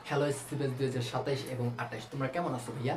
Hello SSC 2027 এবং 28 তোমরা কেমন আছো ভাইয়া?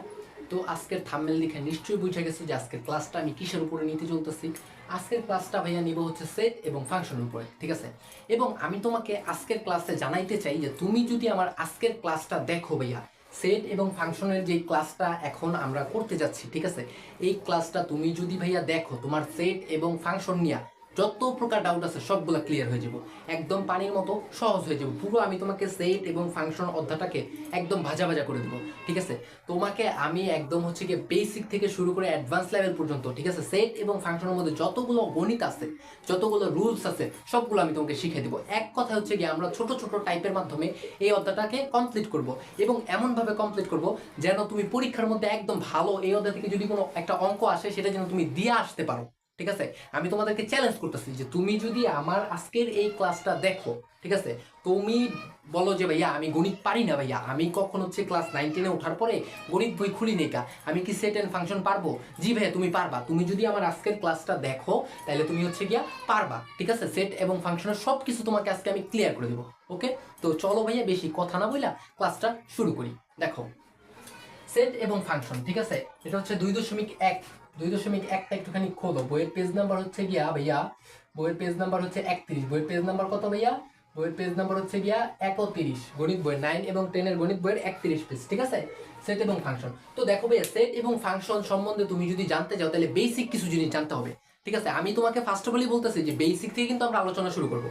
তো আজকের থাম্বনেল দেখে নিশ্চয়ই বুঝে গেছো যে আজকের ক্লাসটা আমি কিসের উপরে নিতে চলতেছি। আজকের ক্লাসটা ভাইয়া নিব হচ্ছে সেট এবং ফাংশনের উপরে, ঠিক আছে? এবং আমি তোমাকে আজকের ক্লাসে জানাইতে চাই যে তুমি যদি আমার আজকের ক্লাসটা দেখো ভাইয়া, সেট এবং ফাংশনের যে ক্লাসটা এখন আমরা করতে যাচ্ছি, ঠিক আছে? এই ক্লাসটা তুমি যদি ভাইয়া দেখো, তোমার সেট এবং ফাংশন নিয়ে যত প্রকার ডাউট আছে সবগুলো ক্লিয়ার হয়ে যাব, একদম পানির মতো সহজ হয়ে যাব। পুরো আমি তোমাকে সেট এবং ফাংশন অধ্যায়টাকে একদম ভাজা ভাজা করে দেবো, ঠিক আছে? তোমাকে আমি একদম হচ্ছে গিয়ে বেসিক থেকে শুরু করে অ্যাডভান্স লেভেল পর্যন্ত, ঠিক আছে, সেট এবং ফাংশনের মধ্যে যতগুলো গণিত আছে, যতগুলো রুলস আছে সবগুলো আমি তোমাকে শিখিয়ে দেবো। এক কথা হচ্ছে গিয়ে আমরা ছোট ছোট টাইপের মাধ্যমে এই অধ্যায়টাকে কমপ্লিট করব এবং এমনভাবে কমপ্লিট করব যেন তুমি পরীক্ষার মধ্যে একদম ভালো, এই অধ্যায় থেকে যদি কোনো একটা অঙ্ক আসে সেটা যেন তুমি দিয়ে আসতে পারো, ঠিক আছে? আমি তোমাদেরকে চ্যালেঞ্জ করতেছি যে তুমি যদি আমার আজকের এই ক্লাসটা দেখো, ঠিক আছে, তুমি বলো যে ভাইয়া আমি গণিত পারি না ভাইয়া, আমি কখন হচ্ছে ক্লাস 9-10-এ ওঠার পরে গণিত বই খুলি নেকা, আমি কি সেট এন্ড ফাংশন পারবো? জি ভাইয়া তুমি পারবা। তুমি যদি আমার আজকের ক্লাসটা দেখো তাহলে তুমি হচ্ছে গিয়া পারবা, ঠিক আছে? সেট এবং ফাংশনের সব কিছু তোমাকে আজকে আমি ক্লিয়ার করে দেবো। ওকে, তো চলো ভাইয়া বেশি কথা না বইলা ক্লাসটা শুরু করি। দেখো, সেট এবং ফাংশন, ঠিক আছে, এটা হচ্ছে 2.1। 2.1টা একটুখানি খোলো। বইয়ের পেজ নাম্বার হচ্ছে গিয়া ভাইয়া, বইয়ের পেজ নাম্বার হচ্ছে 31। বইয়ের পেজ নাম্বার কত ভাইয়া? বইয়ের পেজ নাম্বার হচ্ছে গিয়া 31। গণিত বই 9 এবং 10 এর গণিত বইয়ের 31 পেজ, ঠিক আছে? সেট এবং ফাংশন। তো দেখো ভাইয়া, সেট এবং ফাংশন সম্বন্ধে তুমি যদি জানতে চাও তাহলে বেসিক কিছু জিনিস জানতে হবে, ঠিক আছে? আমি তোমাকে ফার্স্ট অফ অলই বলতেছি যে বেসিক থেকে কিন্তু আমরা আলোচনা শুরু করব।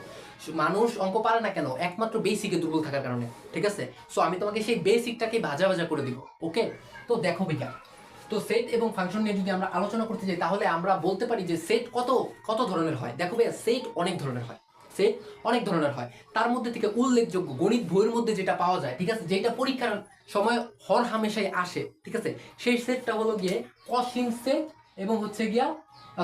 মানুষ অঙ্ক পারে না কেন? একমাত্র বেসিকে দুর্বল থাকার কারণে, ঠিক আছে? সো আমি তোমাকে সেই বেসিকটাকে ভাজা ভাজা করে দিব। ওকে, তো দেখো ভাইয়া, তো সেট এবং ফাংশন নিয়ে যদি আমরা আলোচনা করতে যাই তাহলে আমরা বলতে পারি যে সেট কত কত ধরনের হয়। দেখো ভাইয়া, সেট অনেক ধরনের হয়, সেট অনেক ধরনের হয়। তার মধ্যে থেকে উল্লেখযোগ্য গণিত বইয়ের মধ্যে যেটা পাওয়া যায়, ঠিক আছে, যেটা পরীক্ষার সময় হর হামেশাই আসে, ঠিক আছে, সেই সেটটা হলো গিয়ে অসীম সেট এবং হচ্ছে গিয়া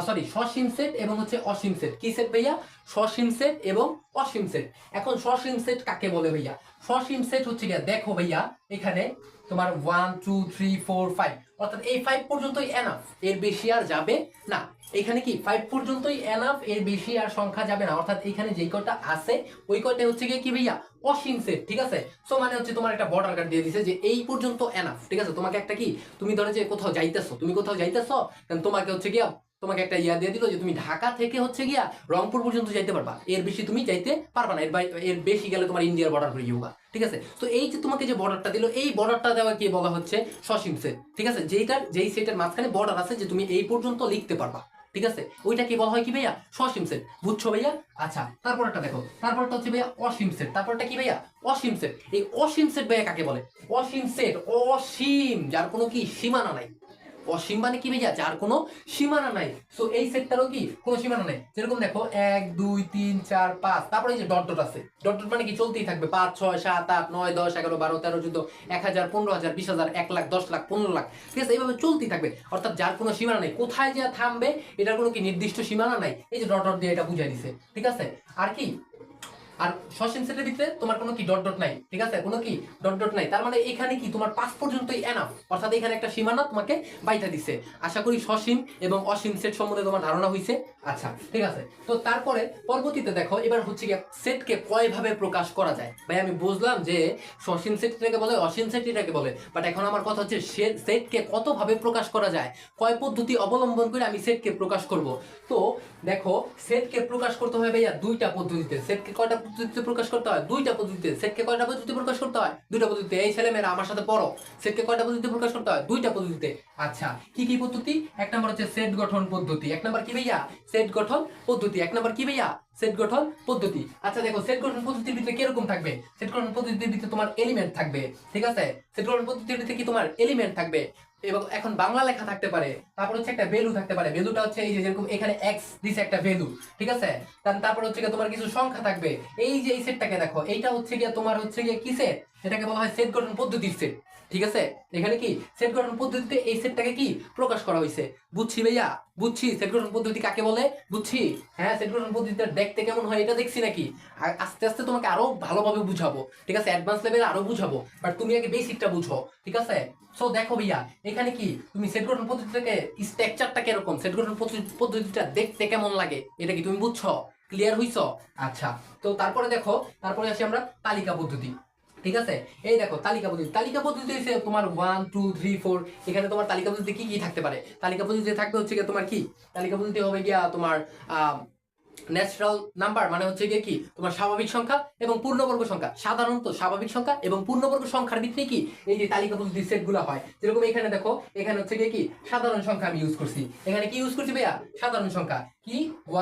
সরি সসীম সেট এবং হচ্ছে অসীম সেট। কি সেট ভাইয়া? সসীম সেট এবং অসীম সেট। এখন সসীম সেট কাকে বলে ভাইয়া? সসীম সেট হচ্ছে গিয়া, দেখো ভাইয়া, এখানে তোমার 1 2 3 4 5, অর্থাৎ এই 5 পর্যন্তই এনাফ, এর বেশি আর যাবে না। এখানে কি 5 পর্যন্তই এনাফ, এর বেশি আর সংখ্যা যাবে না। অর্থাৎ এখানে যেই কয়টা আছে ওই কয়টা হচ্ছে গিয়ে কি ভাইয়া? অসীম সেট, ঠিক আছে? সো মানে হচ্ছে তোমার একটা বর্ডার কার্ড দিয়ে দিছে যে এই পর্যন্ত এনাফ, ঠিক আছে? তোমাকে একটা কি, তুমি ধরো যে কোথাও যাইতেছো, তুমি কোথাও যাইতেছো, তোমাকে হচ্ছে গিয়া তোমাকে একটা ইয়া দিয়ে দিল যে তুমি ঢাকা থেকে হচ্ছে গিয়া রংপুর পর্যন্ত যাইতে পারবা, এর বেশি তুমি যাইতে পারবা না, এর বেশি গেলে তোমার ইন্ডিয়ার বর্ডার হয়ে যাবে, ঠিক আছে? তো এই যে তোমাকে যে বর্ডারটা দিল, এই বর্ডারটা দেওয়া কি বলা হচ্ছে? সসীম সেট, ঠিক আছে? যেই সেটের মাঝখানে বর্ডার আছে যে তুমি এই পর্যন্ত লিখতে পারবা, ঠিক আছে, ওইটা কি বলা হয় কি ভাইয়া? সসীম সেট। বুঝছো ভাইয়া? আচ্ছা, তারপরটা দেখো, তারপরটা হচ্ছে ভাইয়া অসীম সেট। তারপরটা কি ভাইয়া? অসীম সেট। এই অসীম সেট ভাইয়া কাকে বলে? অসীম সেট, অসীম, যার কোনো কি সীমানা নাই। অসীম মানে কি ভাইয়া? যার কোনো সীমানা নাই। সো এই সেটটারও কি কোনো সীমানা নাই। যেরকম দেখো 1 2 3 4 5, তারপরে এই যে ডট ডট আছে, ডট ডট মানে কি চলতেই থাকবে, 5 6 7 8 9 10 11 12 13 14 1000 15000 20000 1 লাখ 10 লাখ 15 লাখ, ঠিক আছে? এইভাবে চলতেই থাকবে। অর্থাৎ যার কোনো সীমানা নেই, কোথায় যে থামবে এটার কোনো কি নির্দিষ্ট সীমানা নাই। এই যে ডট ডট দিয়ে এটা বুঝাই দিছে, ঠিক আছে? আর কি, আর সসীম সেটের ভিতরে তোমার কোনো কি ডট ডট নাই, ঠিক আছে, কোনো কি ডট ডট নাই। তার মানে এখানে কি তোমার 5 পর্যন্তই এনাফ, অর্থাৎ এখানে একটা সীমানা তোমাকে বাইটা দিছে। আশা করি সসীম এবং অসীম সেট সম্বন্ধে তোমার ধারণা হইছে। আচ্ছা, ঠিক আছে। তো তারপরে পরবর্তীতে দেখো, এবার হচ্ছে কি সেটকে কয় ভাবে প্রকাশ করা যায়। ভাই আমি বুঝলাম যে সসীম সেট এটাকে বলে, অসীম সেট এটাকে বলে, বাট এখন আমার কথা হচ্ছে সেটকে কত ভাবে প্রকাশ করা যায়, কয় পদ্ধতি অবলম্বন করে আমি সেটকে প্রকাশ করব। তো দেখো, সেটকে প্রকাশ করতে হয় ভাইয়া দুইটা পদ্ধতিতে। সেটকে কয়টা পদ্ধতিতে প্রকাশ করতে হয়? দুইটা পদ্ধতিতে। সেটকে কয়টা পদ্ধতিতে প্রকাশ করতে হয়? দুইটা পদ্ধতিতে। এই ছেলেমেয়েরা আমার সাথে পড়ো, সেটকে কয়টা পদ্ধতিতে প্রকাশ করতে হয়? দুইটা পদ্ধতিতে। আচ্ছা, কি কি পদ্ধতি? এক নাম্বার হচ্ছে সেট গঠন পদ্ধতি। এক নাম্বার কি ভাইয়া? সেট গঠন পদ্ধতি। এক নাম্বার কি ভাইয়া? সেট গঠন পদ্ধতি। আচ্ছা দেখো, সেট গঠন পদ্ধতির ভিতরে কিরকম থাকবে? সেট গঠন পদ্ধতির ভিতরে তোমার এলিমেন্ট থাকবে, ঠিক আছে? সেট গঠন পদ্ধতির ভিতরে কি তোমার এলিমেন্ট থাকবে এবং এখন বাংলা লেখা থাকতে পারে, তারপর হচ্ছে একটা ভ্যালু থাকতে পারে। ভ্যালুটা হচ্ছে এই যে যেরকম এখানে এক্স দিছে একটা ভ্যালু, ঠিক আছে? তারপর হচ্ছে গিয়ে তোমার কিছু সংখ্যা থাকবে। এই যে এই সেটটাকে দেখো, এইটা হচ্ছে গিয়ে তোমার হচ্ছে গিয়ে কি সেট? এটাকে বলা হয় সেট গঠন পদ্ধতির সেট, ঠিক আছে? এখানে কি সেট গঠন পদ্ধতিতে এই সেটটাকে কি প্রকাশ করা হয়েছে। বুঝছি ভাইয়া? বুঝছি সেট গঠন পদ্ধতি কাকে বলে, বুঝছি। হ্যাঁ, সেট গঠন পদ্ধতিটা দেখতে কেমন হয় এটা দেখছি নাকি, আস্তে আস্তে তোমাকে আরো ভালোভাবে বুঝাবো, ঠিক আছে? অ্যাডভান্স লেভেলে আরো বুঝাবো, বাট তুমি আগে বেসিকটা বুঝো, ঠিক আছে? সো দেখো ভাইয়া, এখানে কি তুমি সেট গঠন পদ্ধতি থেকে স্ট্রাকচারটা কিরকম, সেট গঠন পদ্ধতিটা দেখতে কেমন লাগে, এটা কি তুমি বুঝছো? ক্লিয়ার হইছো? আচ্ছা, তো তারপরে দেখো, তারপরে আসি আমরা তালিকা পদ্ধতি। ঠিক আছে। এই দেখো তালিকা পদ্ধতি, তালিকা পদ্ধতি হচ্ছে তোমার 1 2 3 4, এখানে তোমার তালিকা পদ্ধতি কি কি থাকতে পারে, তালিকা পদ্ধতি থাকবে হচ্ছে গিয়ে তোমার কি, তালিকা পদ্ধতি হবে গিয়া তোমার ন্যাচারাল নাম্বার মানে হচ্ছে গিয়ে কি তোমার স্বাভাবিক সংখ্যা এবং পূর্ণবর্গ সংখ্যা, সাধারণত স্বাভাবিক সংখ্যা এবং পূর্ণবর্গ সংখ্যার ভিত্তিতে কি এই যে তালিকা পদ্ধতির সেটগুলো হয়। যেরকম এখানে দেখো, এখানে হচ্ছে গিয়ে কি সাধারণ সংখ্যা আমি ইউজ করছি, এখানে কি ইউজ করছি ভাইয়া, সাধারণ সংখ্যা কি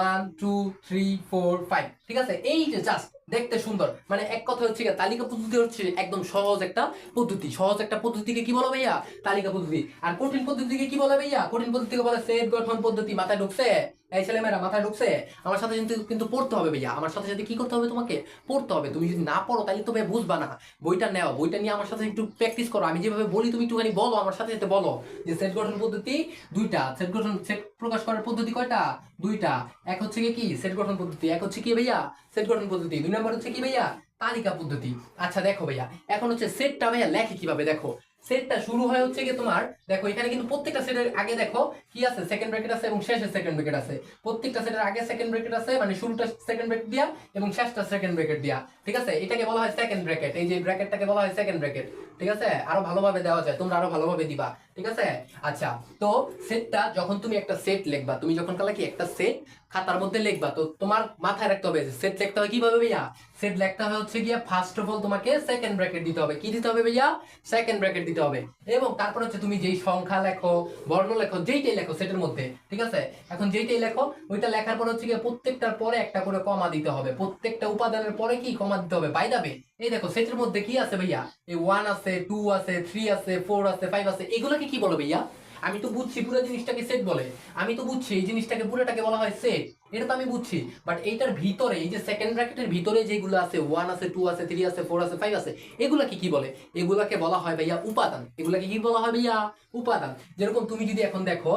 1 2 3 4 5, ঠিক আছে। এই যে জাস্ট দেখতে সুন্দর, মানে এক কথা হচ্ছে গিয়ে তালিকা পদ্ধতি হচ্ছে একদম সহজ একটা পদ্ধতি, সহজ একটা পদ্ধতিকে কি বলো ভাইয়া, তালিকা পদ্ধতি। আর কঠিন পদ্ধতিকে কি বলে ভাইয়া, কঠিন পদ্ধতিকে বলে সেট গঠন পদ্ধতি। মাথায় ঢুকছে? এই ছেলেমেয়েরা মাথায় ঢুকছে? আমার সাথে কিন্তু কিন্তু পড়তে হবে ভাইয়া, আমার সাথে সাথে কি করতে হবে, তোমাকে পড়তে হবে। তুমি যদি না পড়ো তাহলে তো ভাই বুঝবা না। বইটা নাও, বইটা নিয়ে আমার সাথে একটু প্র্যাকটিস করো, আমি যেভাবে বলি তুমি একটুখানি বলো, আমার সাথে সাথে বলো যে সেট গঠন পদ্ধতি দুইটা, সেট গঠন সেট প্রকাশ করার পদ্ধতি কয়টা, দুইটা। এক হচ্ছে কি সেট গঠন পদ্ধতি, এক হচ্ছে কি ভাইয়া সেট গঠন পদ্ধতি, দুই নম্বর হচ্ছে কি ভাইয়া তালিকা পদ্ধতি। আচ্ছা দেখো ভাইয়া, এখন হচ্ছে সেটটা ভাইয়া লেখে কিভাবে, দেখো সেটটা শুরু হয় হচ্ছে কি তোমার, দেখো এখানে কিন্তু প্রত্যেকটা সেটের আগে দেখো কি আছে, সেকেন্ড ব্র্যাকেট আছে এবং শেষে সেকেন্ড ব্র্যাকেট আছে। প্রত্যেকটা সেটের আগে সেকেন্ড ব্র্যাকেট আছে, মানে শুরুটা সেকেন্ড ব্র্যাকেট দিয়া এবং শেষটা সেকেন্ড ব্র্যাকেট দিয়া, ঠিক আছে। এটাকে বলা হয় সেকেন্ড ব্র্যাকেট, এই যে ব্র্যাকেটটাকে বলা হয় সেকেন্ড ব্র্যাকেট, ঠিক আছে। আরো ভালোভাবে দেওয়া যায়, তোমরা আরো ভালোভাবে দিবা, ঠিক আছে। আচ্ছা, তো সেটটা যখন তুমি একটা সেট লিখবা, তুমি যখন কালা কি একটা সেট খাতার মধ্যে লিখবা, তো তোমার মাথায় রাখতে হবে যে সেট লিখতে হয় কিভাবে ভাইয়া, সেট লিখতে হবে হচ্ছে গিয়া ফার্স্ট অফ অল তোমাকে সেকেন্ড ব্র্যাকেট দিতে হবে, কি দিতে হবে ভাইয়া, সেকেন্ড ব্র্যাকেট দিতে হবে। এবং তারপর হচ্ছে তুমি যেই সংখ্যা লেখো, বর্ণ লেখো, যেইটাই লেখো সেটের মধ্যে, ঠিক আছে। এখন যেইটাই লেখো ওইটা লেখার পর হচ্ছে গিয়ে প্রত্যেকটার পরে একটা করে কমা দিতে হবে, প্রত্যেকটা উপাদানের পরে কি কমা দিতে হবে, বাই দা ওয়ে। এই দেখো সেটের মধ্যে কি আছে ভাইয়া, এই 1 আছে, 2 আছে, 3 আছে, 4 আছে, 5 আছে, এগুলোকে কি বলো ভাইয়া, আমি তো বুঝছি পুরো জিনিসটাকে সেট বলে, আমি তো বুঝছি এই জিনিসটাকে পুরোটাকে বলা হয় সেট, এটা তো আমি বুঝছি। বাট এইটার ভিতরে এই যে সেকেন্ড ব্র্যাকেটের ভিতরে যেগুলো আছে 1 আছে, 2 আছে, 3 আছে, 4 আছে, 5 আছে, এগুলাকে কি বলে, এগুলাকে বলা হয় ভাইয়া উপাদান, এগুলাকে কি বলা হয় ভাইয়া উপাদান। যেরকম তুমি যদি এখন দেখো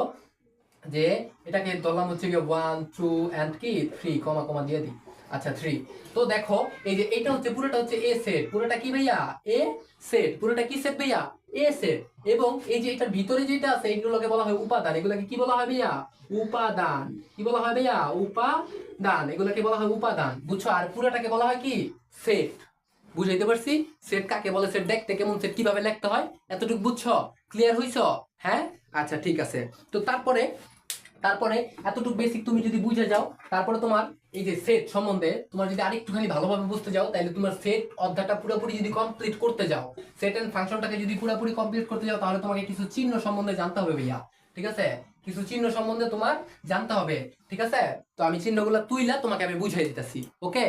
যে এটাকে ধরলাম হচ্ছে গিয়ে 1 2 এন্ড কি 3 কমা কমা দিয়ে দিই, আচ্ছা 3। তো দেখো এই যে এটা হচ্ছে পুরোটা হচ্ছে এ সেট, পুরোটা কি ভাইয়া এ সেট, পুরোটা কি সেট ভাইয়া এ সেট। এবং এই যে এটার ভিতরে যেটা আছে এগুলোকে বলা হয় উপাদান, এগুলোকে কি বলা হয় ভাইয়া উপাদান, কি বলা হয় ভাইয়া উপাদান, এগুলোকে বলা হয় উপাদান, বুঝছো। আর পুরোটাকে বলা হয় কি সেট, বুঝাইতে পারছি সেট কাকে বলে, সেট দেখতে কেমন, সেট কিভাবে লিখতে হয়, এতটুকু বুঝছো, ক্লিয়ার হইছো? হ্যাঁ, আচ্ছা ঠিক আছে। তো তারপরে তারপরে এতটুকু বেসিক তুমি যদি বুঝে যাও, তারপরে তোমার এই যে সেট সম্বন্ধে তোমার যদি আরেকটুখানি ভালোভাবে বুঝতে যাও, তাহলে তোমার সেট অধ্যায়টা পুরোপুরি যদি কমপ্লিট করতে যাও, সেট এন্ড ফাংশনটাকে যদি পুরোপুরি কমপ্লিট করতে যাও, তাহলে তোমাকে কিছু চিহ্ন সম্বন্ধে জানতে হবে ভাইয়া, ঠিক আছে। কিছু চিহ্ন সম্বন্ধে তোমার জানতে হবে, ঠিক আছে। তো আমি চিহ্নগুলো তুইলা তোমাকে আমি বুঝাই দিতেছি, ওকে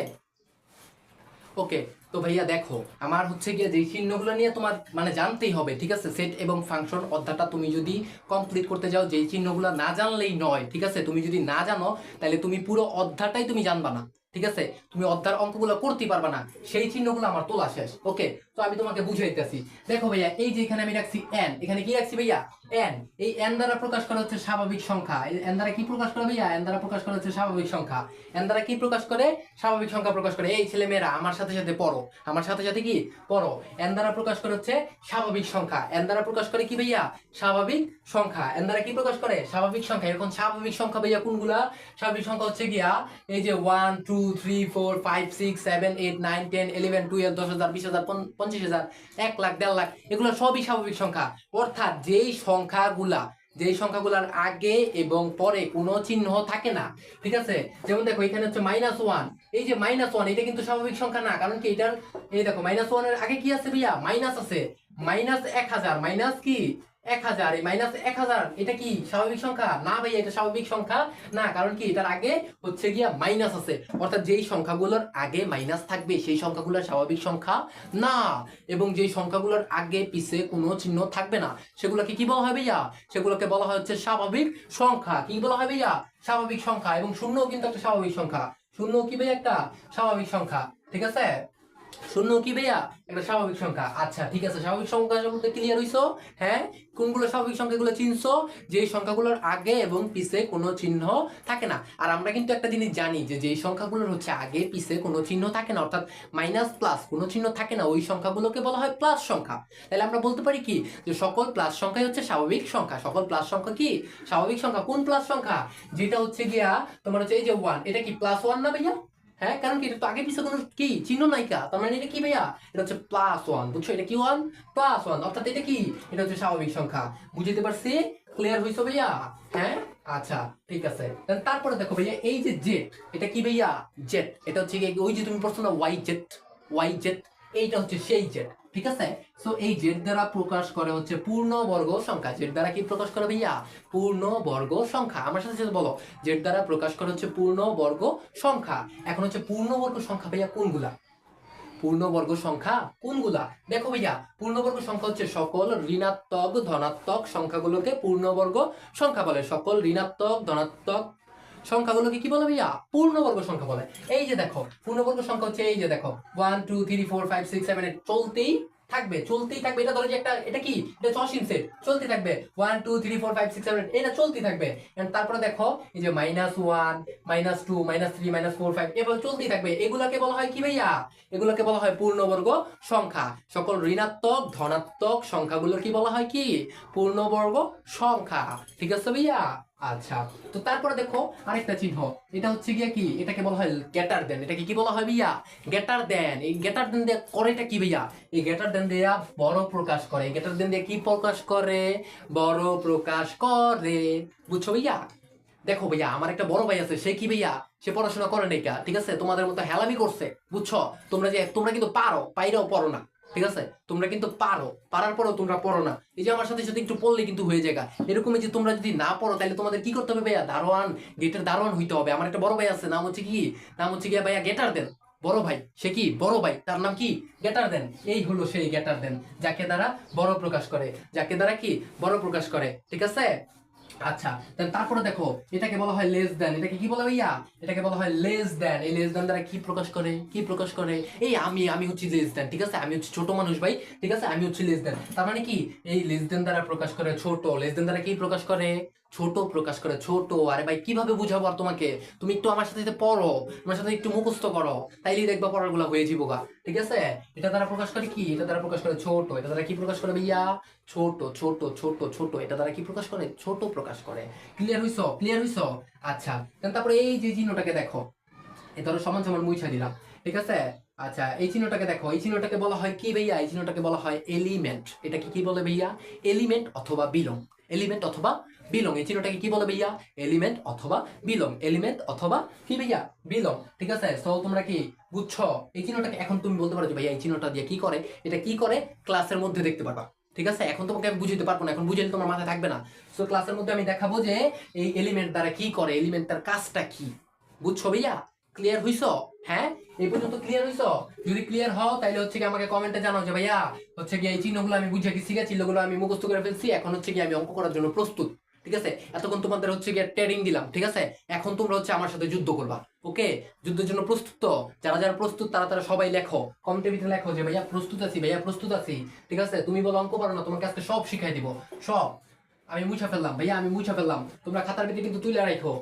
ওকে। তো ভাইয়া দেখো, আমার হচ্ছে গিয়ে যে চিহ্নগুলো নিয়ে তোমার মানে জানতেই হবে, ঠিক আছে। সেট এবং ফাংশন অধ্যায়টা তুমি যদি কমপ্লিট করতে যাও, যেই চিহ্নগুলো না জানলেই নয়, ঠিক আছে। তুমি যদি না জানো তাহলে তুমি পুরো অধ্যায়টাই তুমি জানবা না, ঠিক আছে। তুমি অধ্যায়ের অঙ্কগুলো করতে পারবা না, সেই চিহ্নগুলো আমার তোলা শেষ, ওকে। তো আমি তোমাকে বুঝিয়ে দিতেছি। দেখো ভাইয়া, এই যে এখানে আমি রাখছি এন, এখানে কি রাখছি ভাইয়া এন, এই এন দ্বারা প্রকাশ করা হচ্ছে স্বাভাবিক সংখ্যা, এন দ্বারা কি প্রকাশ করে ভাইয়া, এন দ্বারা প্রকাশ করা হচ্ছে স্বাভাবিক সংখ্যা, এন দ্বারা কি প্রকাশ করে, স্বাভাবিক সংখ্যা প্রকাশ করে। এই ছেলে মেয়েরা আমার সাথে সাথে পড়ো, আমার সাথে সাথে কি পড়ো, এন দ্বারা প্রকাশ করে হচ্ছে স্বাভাবিক সংখ্যা, এন দ্বারা প্রকাশ করে কি ভাইয়া স্বাভাবিক সংখ্যা, এন দ্বারা কি প্রকাশ করে স্বাভাবিক সংখ্যা। এরকম স্বাভাবিক সংখ্যা ভাইয়া কোনগুলা, স্বাভাবিক সংখ্যা হচ্ছে গিয়া এই যে 1 2 3 4 5 6 7 8 9 10 11 12 10,000 20,000 25,000 1 লাখ 1.5 লাখ, এগুলো সবই স্বাভাবিক সংখ্যা। অর্থাৎ যেই সংখ্যাগুলার আগে এবং পরে কোনো চিহ্ন থাকে না, ঠিক আছে। যেমন দেখো এখানে হচ্ছে -1, এই যে -1 এটা কিন্তু স্বাভাবিক সংখ্যা না, কারণ কি এটার এই দেখো -1 এর আগে কি আছে ভাইয়া মাইনাস আছে, -1000, মাইনাস কি 1000, এই -1000 এটা কি স্বাভাবিক সংখ্যা না ভাইয়া, এটা স্বাভাবিক সংখ্যা না, কারণ কি এটার আগে হচ্ছে গিয়া মাইনাস আছে। অর্থাৎ যেই সংখ্যাগুলোর আগে মাইনাস থাকবে সেই সংখ্যাগুলো স্বাভাবিক সংখ্যা না, এবং যেই সংখ্যাগুলোর আগে পিছে কোনো চিহ্ন থাকবে না সেগুলোকে কি বলা হয় ভাইয়া, সেগুলোকে বলা হয় হচ্ছে স্বাভাবিক সংখ্যা। কি বলা হয় ভাইয়া স্বাভাবিক সংখ্যা। এবং শূন্য কিন্তু একটা স্বাভাবিক সংখ্যা, শূন্য কি ভাইয়া একটা স্বাভাবিক সংখ্যা, ঠিক আছে। শূন্য কি ভাইয়া একটা স্বাভাবিক সংখ্যা। আচ্ছা ঠিক আছে, স্বাভাবিক সংখ্যা সম্বন্ধে ক্লিয়ার হইছো? হ্যাঁ, কোনগুলো স্বাভাবিক সংখ্যাগুলো চিনছো, যে সংখ্যাগুলোর আগে এবং পিছে কোনো চিহ্ন থাকে না। আর আমরা কিন্তু একটা জিনিস জানি যে যেই সংখ্যাগুলোর হচ্ছে আগে পিছে কোনো চিহ্ন থাকে না, অর্থাৎ মাইনাস প্লাস কোনো চিহ্ন থাকে না, ওই সংখ্যাগুলোকে বলা হয় প্লাস সংখ্যা। তাহলে আমরা বলতে পারি কি যে সকল প্লাস সংখ্যাই হচ্ছে স্বাভাবিক সংখ্যা, সকল প্লাস সংখ্যা কি স্বাভাবিক সংখ্যা। কোন প্লাস সংখ্যা, যেটা হচ্ছে গিয়া তোমার হচ্ছে এই যে 1, এটা কি +1 না ভাইয়া, হ্যাঁ, কারণ কি এটা তো আগে পিছনে কোনো কি চিহ্ন নাইকা, তার মানে এটা কি ভাইয়া, এটা হচ্ছে +1, বুঝছো, এটা কি 1 +1, অর্থাৎ এটা কি, এটা হচ্ছে স্বাভাবিক সংখ্যা। বুঝতে পারছি? ক্লিয়ার হইছো ভাইয়া? হ্যাঁ, আচ্ছা ঠিক আছে। তারপরে দেখো ভাইয়া এই যে জেড, এটা কি ভাইয়া, জেড, এটা হচ্ছে ওই যে তুমি পড়ছো না ওয়াই জেড, ওয়াই জেড, এইটা হচ্ছে সেই জেড, ঠিক আছে। সো এই জেড দ্বারা প্রকাশ করে হচ্ছে পূর্ণবর্গ সংখ্যা। জেড দ্বারা কি প্রকাশ করে ভাইয়া, পূর্ণবর্গ সংখ্যা। আমার সাথে সাথে বলো, জেড দ্বারা প্রকাশ করে হচ্ছে পূর্ণবর্গ সংখ্যা। এখন হচ্ছে পূর্ণবর্গ সংখ্যা ভাইয়া কোনগুলা, পূর্ণবর্গ সংখ্যা কোনগুলা, দেখো ভাইয়া পূর্ণবর্গ সংখ্যা হচ্ছে সকল ঋণাত্মক ধনাত্মক সংখ্যাগুলোকে পূর্ণবর্গ সংখ্যা বলে। সকল ঋণাত্মক ধনাত্মক সংখ্যাগুলোকে কি বলে ভাইয়া, পূর্ণবর্গ সংখ্যা বলে। এই যে দেখো পূর্ণবর্গ সংখ্যা হচ্ছে এই যে দেখো 1 2 3 4 5 6 7 8 চলতেই থাকবে, চলতেই থাকবে। এটা ধরো যে একটা, এটা কি, এটা অসীম সেট, চলতে থাকবে 1 2 3 4 5 6 7 8, এটা চলতেই থাকবে। এন্ড তারপরে দেখো এই যে -1 -2 -3 -4 5 এভাবে চলতেই থাকবে। এগুলাকে বলা হয় কি ভাইয়া, এগুলোকে বলা হয় পূর্ণবর্গ সংখ্যা। সকল ঋণাত্মক ধনাত্মক সংখ্যাগুলো কি বলা হয়, কি পূর্ণবর্গ সংখ্যা, ঠিক আছে ভাইয়া। আচ্ছা, তো তারপরে দেখো আরেকটা চিহ্ন, এটা হচ্ছে গিয়া কি, এটাকে বলা হয় গ্রেটার দেন। এটাকে কি বলা হয় ভাইয়া, গ্রেটার দেন। এই গ্রেটার দেন দিয়ে করে এটা কি ভাইয়া, এই গ্রেটার দেন দিয়ে বড় প্রকাশ করে। গ্রেটার দেন দিয়ে কি প্রকাশ করে, বড় প্রকাশ করে, বুঝছো ভাইয়া। দেখো ভাইয়া আমার একটা বড় ভাই আছে, সে কি ভাইয়া, সে পড়াশোনা করে নাই, ঠিক আছে, তোমাদের মতো হেলামি করছে, বুঝছো। তোমরা কিন্তু পারো, পাইরাও পড়ো না, ঠিক আছে, তোমরা কিন্তু পারো, পারার পরেও তোমরা পড়ো না। এই যে আমার সাথে সাথে একটু পড়লে কিন্তু হয়ে যায়। এরকমই যে তোমরা যদি না পড়ো তাহলে তোমাদের কি করতে হবে ভাইয়া, দারোয়ান, গেটের দারোয়ান হইতে হবে। আমার একটা বড় ভাই আছে, নাম হচ্ছে কি, নাম হচ্ছে গিয়া ভাইয়া গেটার দেন। বড় ভাই, সে কি বড় ভাই, তার নাম কি গেটার দেন। এই হলো সেই গেটার দেন, যাকে দ্বারা বড় প্রকাশ করে, যাকে দ্বারা কি বড় প্রকাশ করে, ঠিক আছে। আচ্ছা, তারপরে দেখো এটাকে বলা হয় লেস দেন। এটাকে কি বলা ভাইয়া, এটাকে বলা হয় লেস দেন। এই লেস দেন দ্বারা কি প্রকাশ করে, কি প্রকাশ করে, এই আমি হচ্ছি লেস দেন, ঠিক আছে, আমি হচ্ছে ছোট মানুষ ভাই, ঠিক আছে, আমি হচ্ছি লেস দেন। তার মানে কি, এই লেস দেন দ্বারা প্রকাশ করে ছোট, লেস দেন দ্বারা কি প্রকাশ করে, ছোট প্রকাশ করে, ছোট। আরে ভাই কিভাবে বুঝাবো আর তোমাকে, তুমি একটু আমার সাথে পড়ো, আমার সাথে একটু মুখস্থ করো, তাইলেই দেখবা পড়ার গুলা হয়ে যাবো গা, ঠিক আছে। এটা দ্বারা প্রকাশ করে কি, এটা দ্বারা প্রকাশ করে ছোট। এটা দ্বারা কি প্রকাশ করে ভাইয়া, ছোট ছোট ছোট ছোট। এটা দ্বারা কি প্রকাশ করে, ছোট প্রকাশ করে। ক্লিয়ার হইছো, ক্লিয়ার হইছো। আচ্ছা, তারপরে এই যে চিহ্নটাকে দেখো, এই ধরো সমান সমান মুছা দিলাম, ঠিক আছে। আচ্ছা, এই চিহ্নটাকে দেখো, এই চিহ্নটাকে বলা হয় কি ভাইয়া, এই চিহ্নটাকে বলা হয় এলিমেন্ট। এটা কি বলে ভাইয়া, এলিমেন্ট অথবা বিলং, এলিমেন্ট অথবা বিলং। এই চিহ্নটাকে কি বলে ভাইয়া, এলিমেন্ট অথবা বিলং, এলিমেন্ট অথবা কি ভাইয়া, বিলং, ঠিক আছে। সো তোমরা কি বুঝছো এই চিহ্নটাকে, এখন তুমি বলতে পারো যে ভাইয়া এই চিহ্নটা দিয়ে কি করে, এটা কি করে ক্লাসের মধ্যে দেখতে পারবা, ঠিক আছে। এখন তোমাকে আমি বুঝাইতে পারবো না, এখন বুঝাইলে তোমার মাথায় থাকবে না। সো ক্লাসের মধ্যে আমি দেখাবো যে এই এলিমেন্ট দ্বারা কি করে, এলিমেন্টটার কাজটা কি, বুঝছো ভাইয়া। ক্লিয়ার হইছো? হ্যাঁ, এই পর্যন্ত ক্লিয়ার হইছো? যদি ক্লিয়ার হও তাহলে হচ্ছে কি আমাকে কমেন্টে জানাও যে ভাইয়া হচ্ছে কি এই চিহ্নগুলো আমি বুঝে গেছি, চিহ্নগুলো আমি মুখস্থ করে ফেলছি, এখন হচ্ছে কি আমি অঙ্ক করার জন্য প্রস্তুত, ঠিক আছে। এতক্ষণ তোমাদের হচ্ছে কি ট্রেনিং দিলাম, ঠিক আছে। এখন তোমরা হচ্ছে আমার সাথে যুদ্ধ করবা, ওকে। যুদ্ধের জন্য প্রস্তুত তো? যারা যারা প্রস্তুত তারা তারা সবাই লেখো, কমেন্টের ভিতরে লেখো যে ভাইয়া প্রস্তুত আছি, ভাইয়া প্রস্তুত আছি, ঠিক আছে। তুমি বলো অঙ্ক পারো না, তোমাকে আজকে সব শিখাই দিব, সব। আমি মুছা ফেললাম ভাইয়া, আমি মুছা ফেললাম। তোমরা খাতার ভিতরে কিন্তু তুলে রাখো,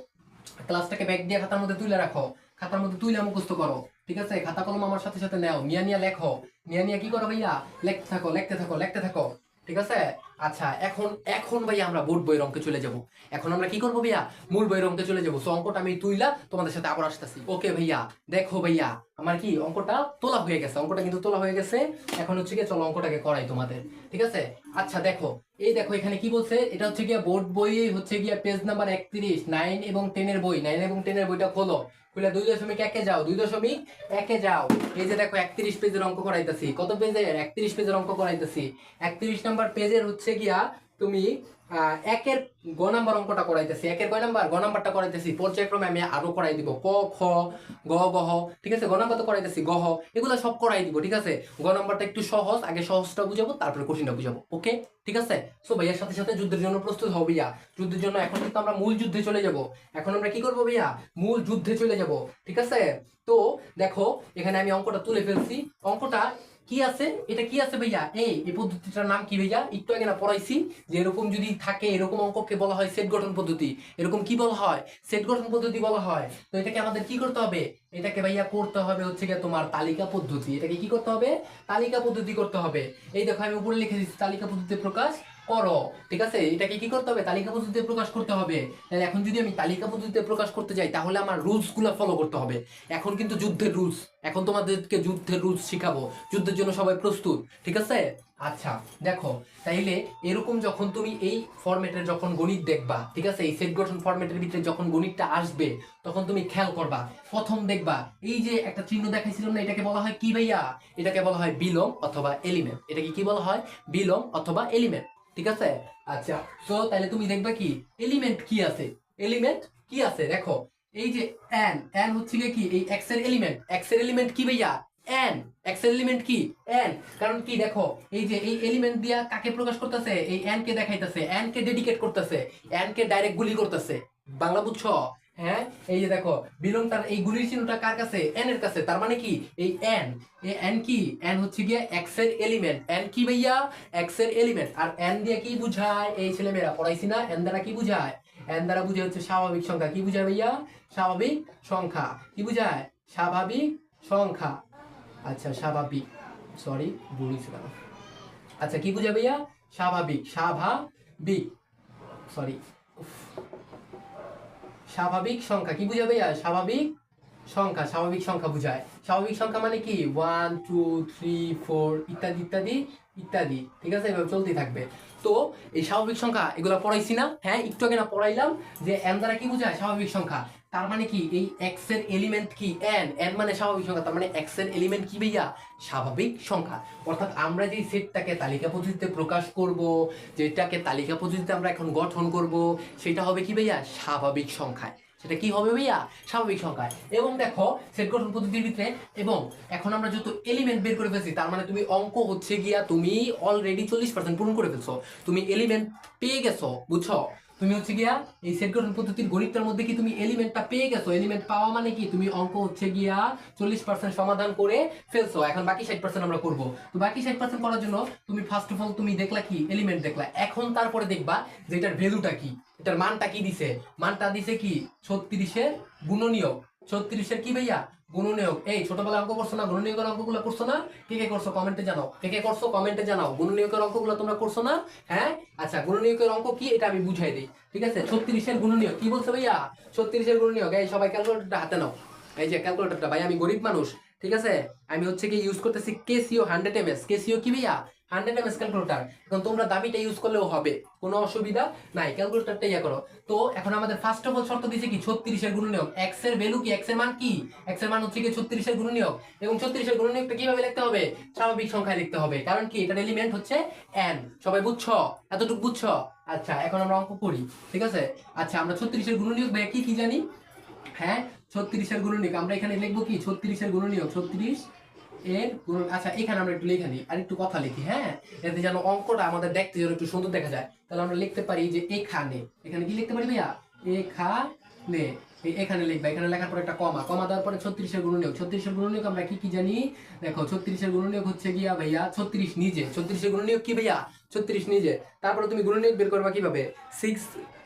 ক্লাসটাকে ব্যাগ দিয়ে খাতার মধ্যে তুলে রাখো, খাতার মধ্যে তুলে মুখস্থ করো, ঠিক আছে। খাতা কলম আমার সাথে সাথে নাও, নিয়ে নিয়ে লেখো, নিয়ে নিয়ে কি করো ভাইয়া, লিখতে থাকো লিখতে থাকো লিখতে থাকো, ঠিক আছে। আচ্ছা, এখন এখন ভাইয়া আমরা বোর্ড বইয়ের অঙ্কে চলে যাব। এখন আমরা কি করবো ভাইয়া, মূল বইয়ের অঙ্কে চলে যাবো। সো অঙ্কটা আমি তুইলা তোমাদের সাথে আবার আসতেছি, ওকে ভাইয়া। দেখো ভাইয়া আমার কি অঙ্কটা তোলা হয়ে গেছে, অঙ্কটা কিন্তু তোলা হয়ে গেছে। এখন হচ্ছে কি চলো অঙ্কটাকে করাই তোমাদের, ঠিক আছে। আচ্ছা দেখো, এই দেখো এখানে কি বলছে, এটা হচ্ছে গিয়া বোর্ড বই, হচ্ছে গিয়া পেজ নাম্বার 31, 9 এবং 10 এর বই। 9 এবং 10 এর বইটা খোলো, খুলে 2.1 যাও, 2.1 যাও। এই যে দেখো 31 পেজের অঙ্ক করাইতেছি। কত পেজের, 31 পেজের অঙ্ক করাইতেছি। 31 নাম্বার পেজের হচ্ছে গিয়া তুমি একের গ নাম্বার অঙ্কটা করাইতেছি। একের কয় নাম্বার, গ নাম্বারটা করাইতেছি। পর্যায়ক্রমে আমি আরো করাই দিব, ক খ গ গহ, ঠিক আছে। গ নাম্বার তো করাইতেছি, গহ এগুলো সব করাই দিব, ঠিক আছে। গ নাম্বারটা একটু সহজ, আগে সহজটা বুঝাবো তারপরে কঠিনটা বুঝাবো, ওকে, ঠিক আছে। সো ভাইয়ার সাথে সাথে যুদ্ধের জন্য প্রস্তুত হও ভাইয়া। যুদ্ধের জন্য এখন কিন্তু আমরা মূল যুদ্ধে চলে যাব। এখন আমরা কি করবো ভাইয়া, মূল যুদ্ধে চলে যাব, ঠিক আছে। তো দেখো এখানে আমি অঙ্কটা তুলে ফেলছি। অঙ্কটা কি আছে, এটা কি আছে ভাইয়া, এই পদ্ধতিটার নাম কি ভাইয়া, একটু আগে না পড়াইছি যে এরকম যদি থাকে, এরকম অঙ্ককে বলা হয় সেট গঠন পদ্ধতি। এরকম কি বলা হয়, সেট গঠন পদ্ধতি বলা হয়। তো এটাকে আমাদের কি করতে হবে, এটাকে ভাইয়া করতে হবে হচ্ছে গিয়ে তোমার তালিকা পদ্ধতি। এটাকে কি করতে হবে, তালিকা পদ্ধতি করতে হবে। এই দেখো আমি উপরে লিখে দিচ্ছি, তালিকা পদ্ধতি প্রকাশ করো, ঠিক আছে? এটাকে কি করতে হবে? তালিকা পদ্ধতিতে প্রকাশ করতে হবে। তাহলে এখন যদি আমি তালিকা পদ্ধতিতে প্রকাশ করতে যাই তাহলে আমার রুলস গুলো ফলো করতে হবে। এখন কিন্তু যুদ্ধের রুলস, এখন তোমাদেরকে যুদ্ধের রুলস শিখাবো, যুদ্ধের জন্য সবাই প্রস্তুত, ঠিক আছে? আচ্ছা দেখো, তাইলে এরকম যখন তুমি এই ফরম্যাটের যখন গণিত দেখবা, ঠিক আছে, এই সেট গঠন ফরম্যাটের ভিতরে যখন গণিতটা আসবে তখন তুমি খেয়াল করবা, প্রথম দেখবা এই যে একটা চিহ্ন দেখাইছিলাম না, এটাকে বলা হয় কি ভাইয়া? এটাকে বলা হয় বিলং অথবা এলিমেন্ট। এটাকে কি বলা হয়? বিলং অথবা এলিমেন্ট, ঠিক আছে? আচ্ছা, তো তাহলে তুমি দেখবা কি এলিমেন্ট কি আছে, এলিমেন্ট কি আছে দেখো, এই যে এন, এন হচ্ছে গিয়ে কি এই এক্স এর এলিমেন্ট, এক্স এর এলিমেন্ট কি ভাইয়া? এন, এক্স এর এলিমেন্ট কি? এন। কারণ কি দেখো, এই যে এই এলিমেন্ট দিয়া কাকে প্রকাশ করতেছে? এই এন কে দেখাইতেছে, এন কে ডেডিকেট করতেছে, এন কে ডাইরেক্ট গুলি করতেছে। বাংলা বুঝছো? হ্যাঁ, এই যে দেখো বিলং তার এই গুলির চিহ্নটা কার কাছে? এন এর কাছে। তার মানে কি এই এন, এই এন কি? এন হচ্ছে গিয়ে এক্স এর এলিমেন্ট। এন কি ভাইয়া? এক্স এর এলিমেন্ট। আর এন দিয়ে কি বুঝায়? এই ছেলেমেয়েরা পড়াইছি না, এন দ্বারা কি বুঝায়? এন দ্বারা বুঝায় হচ্ছে স্বাভাবিক সংখ্যা। কি বুঝায় ভাইয়া? স্বাভাবিক সংখ্যা। কি বুঝায়? স্বাভাবিক সংখ্যা। আচ্ছা স্বাভাবিক, সরি ভুল হয়েছে কেন? আচ্ছা কি বুঝায় ভাইয়া? স্বাভাবিক, স্বাভাবিক, সরি, স্বাভাবিক সংখ্যা। কি বুঝায় ভাইয়া? স্বাভাবিক সংখ্যা, স্বাভাবিক সংখ্যা বুঝায়। স্বাভাবিক সংখ্যা মানে কি? 1 2 3 4 ইত্যাদি ইত্যাদি ইত্যাদি, ঠিক আছে? এভাবে চলতেই থাকবে। তো এই স্বাভাবিক সংখ্যা এগুলো পড়াইছি না? হ্যাঁ, একটু আগে না পড়াইলাম যে এন দ্বারা কি বুঝায়? স্বাভাবিক সংখ্যা। তার মানে কি এই এক্স এর এলিমেন্ট কি? এন, এন মানে স্বাভাবিক সংখ্যা। তার মানে এক্স এর এলিমেন্ট কি ভাইয়া? স্বাভাবিক সংখ্যা। অর্থাৎ আমরা যে সেটটাকে তালিকা পদ্ধতিতে প্রকাশ করব, যেটাকে তালিকা পদ্ধতিতে আমরা এখন গঠন করব, সেটা হবে কি ভাইয়া? স্বাভাবিক সংখ্যায়। সেটা কি হবে ভাইয়া? স্বাভাবিক সংখ্যায়। এবং দেখো সেট গঠন পদ্ধতির ভিতরে, এবং এখন আমরা যত এলিমেন্ট বের করে ফেলছি, তার মানে তুমি অঙ্ক হচ্ছে গিয়া তুমি অলরেডি 40% পূরণ করে ফেলছো, তুমি এলিমেন্ট পেয়ে গেছো, বুঝছো? তুমি হচ্ছে গিয়া এই সেট গঠন পদ্ধতির গণিতটার মধ্যে কি তুমি এলিমেন্টটা পেয়ে গেছো। এলিমেন্ট পাওয়া মানে কি? তুমি অঙ্ক হচ্ছে গিয়া 40% সমাধান করে ফেলছো। এখন বাকি 60% আমরা করব। তো বাকি 60% করার জন্য তুমি ফার্স্ট অফ অল তুমি দেখলা কি? এলিমেন্ট দেখলা। এখন তারপরে দেখবা যে এটার ভ্যালুটা কি, এটার মানটা কি দিছে। মানটা দিছে কি? 36-এর গুণনীয়ক। 36-এর কি ভাইয়া? গুণনীয়ক। এই ছোটবেলায় অঙ্ক করছো না? গুণনীয়কের অঙ্কগুলো করছো না? কে কে করছো কমেন্টে জানাও, কে কে করছো কমেন্টে জানাও। গুণনীয়কের অঙ্কগুলো তোমরা করছো না? হ্যাঁ, আচ্ছা গুণনীয়কের অঙ্ক কি এটা আমি বুঝাই দিই, ঠিক আছে? 36-এর গুণনীয়ক কি বলছে ভাইয়া? 36-এর গুণনীয়ক। এই সবাই ক্যালকুলেটরটা হাতে নাও, এই যে ক্যালকুলেটরটা। ভাই আমি গরিব মানুষ, ঠিক আছে? আমি হচ্ছে কি ইউজ করতেছি কেসিও 100 ms। কেসিও কি ভাইয়া? 100 ms ক্যালকুলেটর। এখন তোমরা দামিটা ইউজ করলেও হবে, কোনো অসুবিধা নাই, ক্যালকুলেটরটা ইয়া করো। তো এখন আমাদের ফার্স্ট অফ অল শর্ত দিয়েছে কি? 36-এর গুণনীয়ক। এক্স এর ভ্যালু কি? এক্স এর মান কি? এক্স এর মান হচ্ছে কি 36-এর গুণনীয়ক। এবং 36-এর গুণনীয়কটা কিভাবে লিখতে হবে? স্বাভাবিক সংখ্যায় লিখতে হবে। কারণ কি? এটার এলিমেন্ট হচ্ছে এন। সবাই বুঝছো? এতটুকু বুঝছো? আচ্ছা এখন আমরা অঙ্ক করি, ঠিক আছে? আচ্ছা আমরা 36-এর গুণনীয়ক ভাই কি কি জানি? হ্যাঁ, 36-এর গুণনীয়ক আমরা এখানে লিখবো কি? 36-এর গুণনীয়ক, 36 এর গুণ। আচ্ছা এখানে আমরা একটু লিখে নিই, আর একটু কথা লিখি, হ্যাঁ, এতে যেন অঙ্কটা আমাদের দেখতে যেন একটু সুন্দর দেখা যায়। তাহলে আমরা লিখতে পারি যে এখানে, এখানে কি লিখতে পারি ভাইয়া? এখানে, এখানে লিখবা। এখানে লেখার পর একটা কমা, কমা দেওয়ার পরে 36-এর গুণনীয়ক। 36-এর গুণনীয়ক আমরা কি কি জানি? দেখো 36-এর গুণনীয়ক হচ্ছে গিয়া ভাইয়া 36 নিজে। 36-এর গুণনীয়ক কি ভাইয়া? 36 নিজে। তারপরে তুমি গুণনীয়ক বের করবা কিভাবে?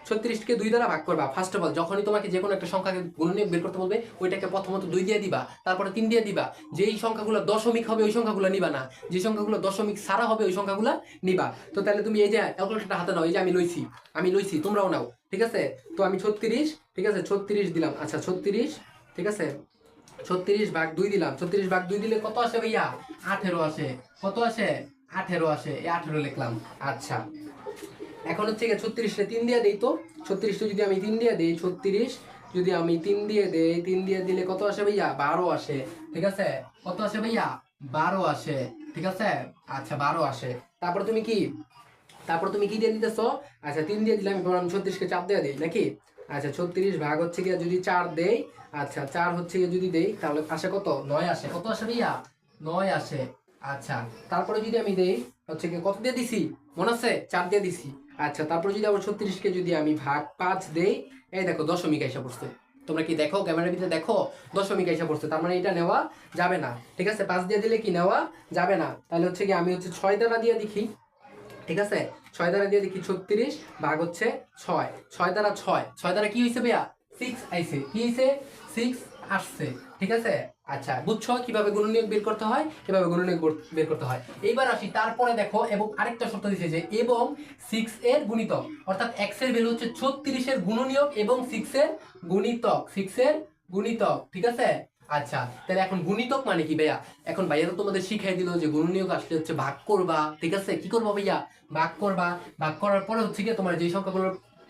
36-কে 2 দ্বারা ভাগ করবা। ফার্স্ট অফ অল যখনই তোমাকে যে কোনো একটা সংখ্যাকে গুণনীয়ক বের করতে বলবে, ওইটাকে প্রথমত 2 দিয়ে দিবা, তারপরে 3 দিয়ে দিবা। যেই সংখ্যাগুলো দশমিক হবে ওই সংখ্যাগুলো নিবা না, যে সংখ্যাগুলো দশমিক ছাড়া হবে ওই সংখ্যাগুলো নিবা। তো তাহলে তুমি এই যে ক্যালকুলেটরটা হাতে নাও, এই যে আমি লইছি, তোমরাও নাও, ঠিক আছে? তো আমি 36, ঠিক আছে 36 দিলাম। আচ্ছা 36, ঠিক আছে 36 ভাগ 2 দিলাম। 36 ভাগ 2 দিলে কত আসে ভাইয়া? 18 আসে। কত আসে? 18 আসে। এই 18 লিখলাম। আচ্ছা এখন হচ্ছে 36-টা 3 দিয়ে দেই তো। 36-টা যদি আমি 3 দিয়ে দেই, 36 যদি আমি 3 দিয়ে দেই, 3 দিয়ে দিলে কত আসে ভাইয়া? 12 আসে, ঠিক আছে? কত আসে ভাইয়া? 12 আসে, ঠিক আছে? আচ্ছা 12 আসে। তারপর তুমি কি, তারপর তুমি কি দিয়ে দিতেছো? আচ্ছা 3 দিয়ে দিলাম, এবার আমি 36-কে 4 দিয়ে দিই নাকি? আচ্ছা 36 ভাগ হচ্ছে গিয়ে যদি 4 দেই, আচ্ছা 4 হচ্ছে গিয়ে যদি দেই তাহলে আসে কত? 9 আসে। কত আসে ভাইয়া? 9 আসে। আচ্ছা তারপরে যদি আমি দেই হচ্ছে গিয়ে কত দিয়ে দিছি? মনে আছে? 4 দিয়ে দিছি। আচ্ছা তারপরে যদি আবার 36-কে যদি আমি ভাগ 5 দেই, এই দেখো দশমিক আইসা পড়ছে। তোমরা কি দেখো ক্যামেরার ভিতরে? দেখো দশমিক আইসা পড়ছে। তার মানে এটা নেওয়া যাবে না, ঠিক আছে? 5 দিয়ে দিলে কি নেওয়া যাবে না। তাহলে হচ্ছে কি আমি হচ্ছে 6 দ্বারা দিয়ে দেখি, ঠিক আছে? 6 দ্বারা দিয়ে দেখি 36 ভাগ হচ্ছে 6। 6 দ্বারা 6, 6 দ্বারা কি হয়েছে ভাইয়া? 6 আইছে। কি হয়েছে? 6 আসছে, ঠিক আছে? আচ্ছা বুঝছো কিভাবে গুণনীয়ক বের করতে হয়, কিভাবে গুণনীয়ক বের করতে হয়। এইবার আসি তারপরে দেখো এবং আরেকটা শর্ত দিয়েছে যে এবং 6 এর গুণিতক, অর্থাৎ x এর ভ্যালু হচ্ছে 36 এর গুণনীয়ক এবং 6 এর গুণিতক, 6 এর গুণিতক, ঠিক আছে। আচ্ছা তাহলে এখন গুণিতক মানে কি ভাইয়া, এখন ভাইয়া তো তোমাদের শিখাই দিল যে গুণনীয়ক আসলে হচ্ছে ভাগ করবা, ঠিক আছে। কি করবা ভাইয়া, ভাগ করবা, ভাগ করার পরে হচ্ছে কি তোমার যে সংখ্যাগুলো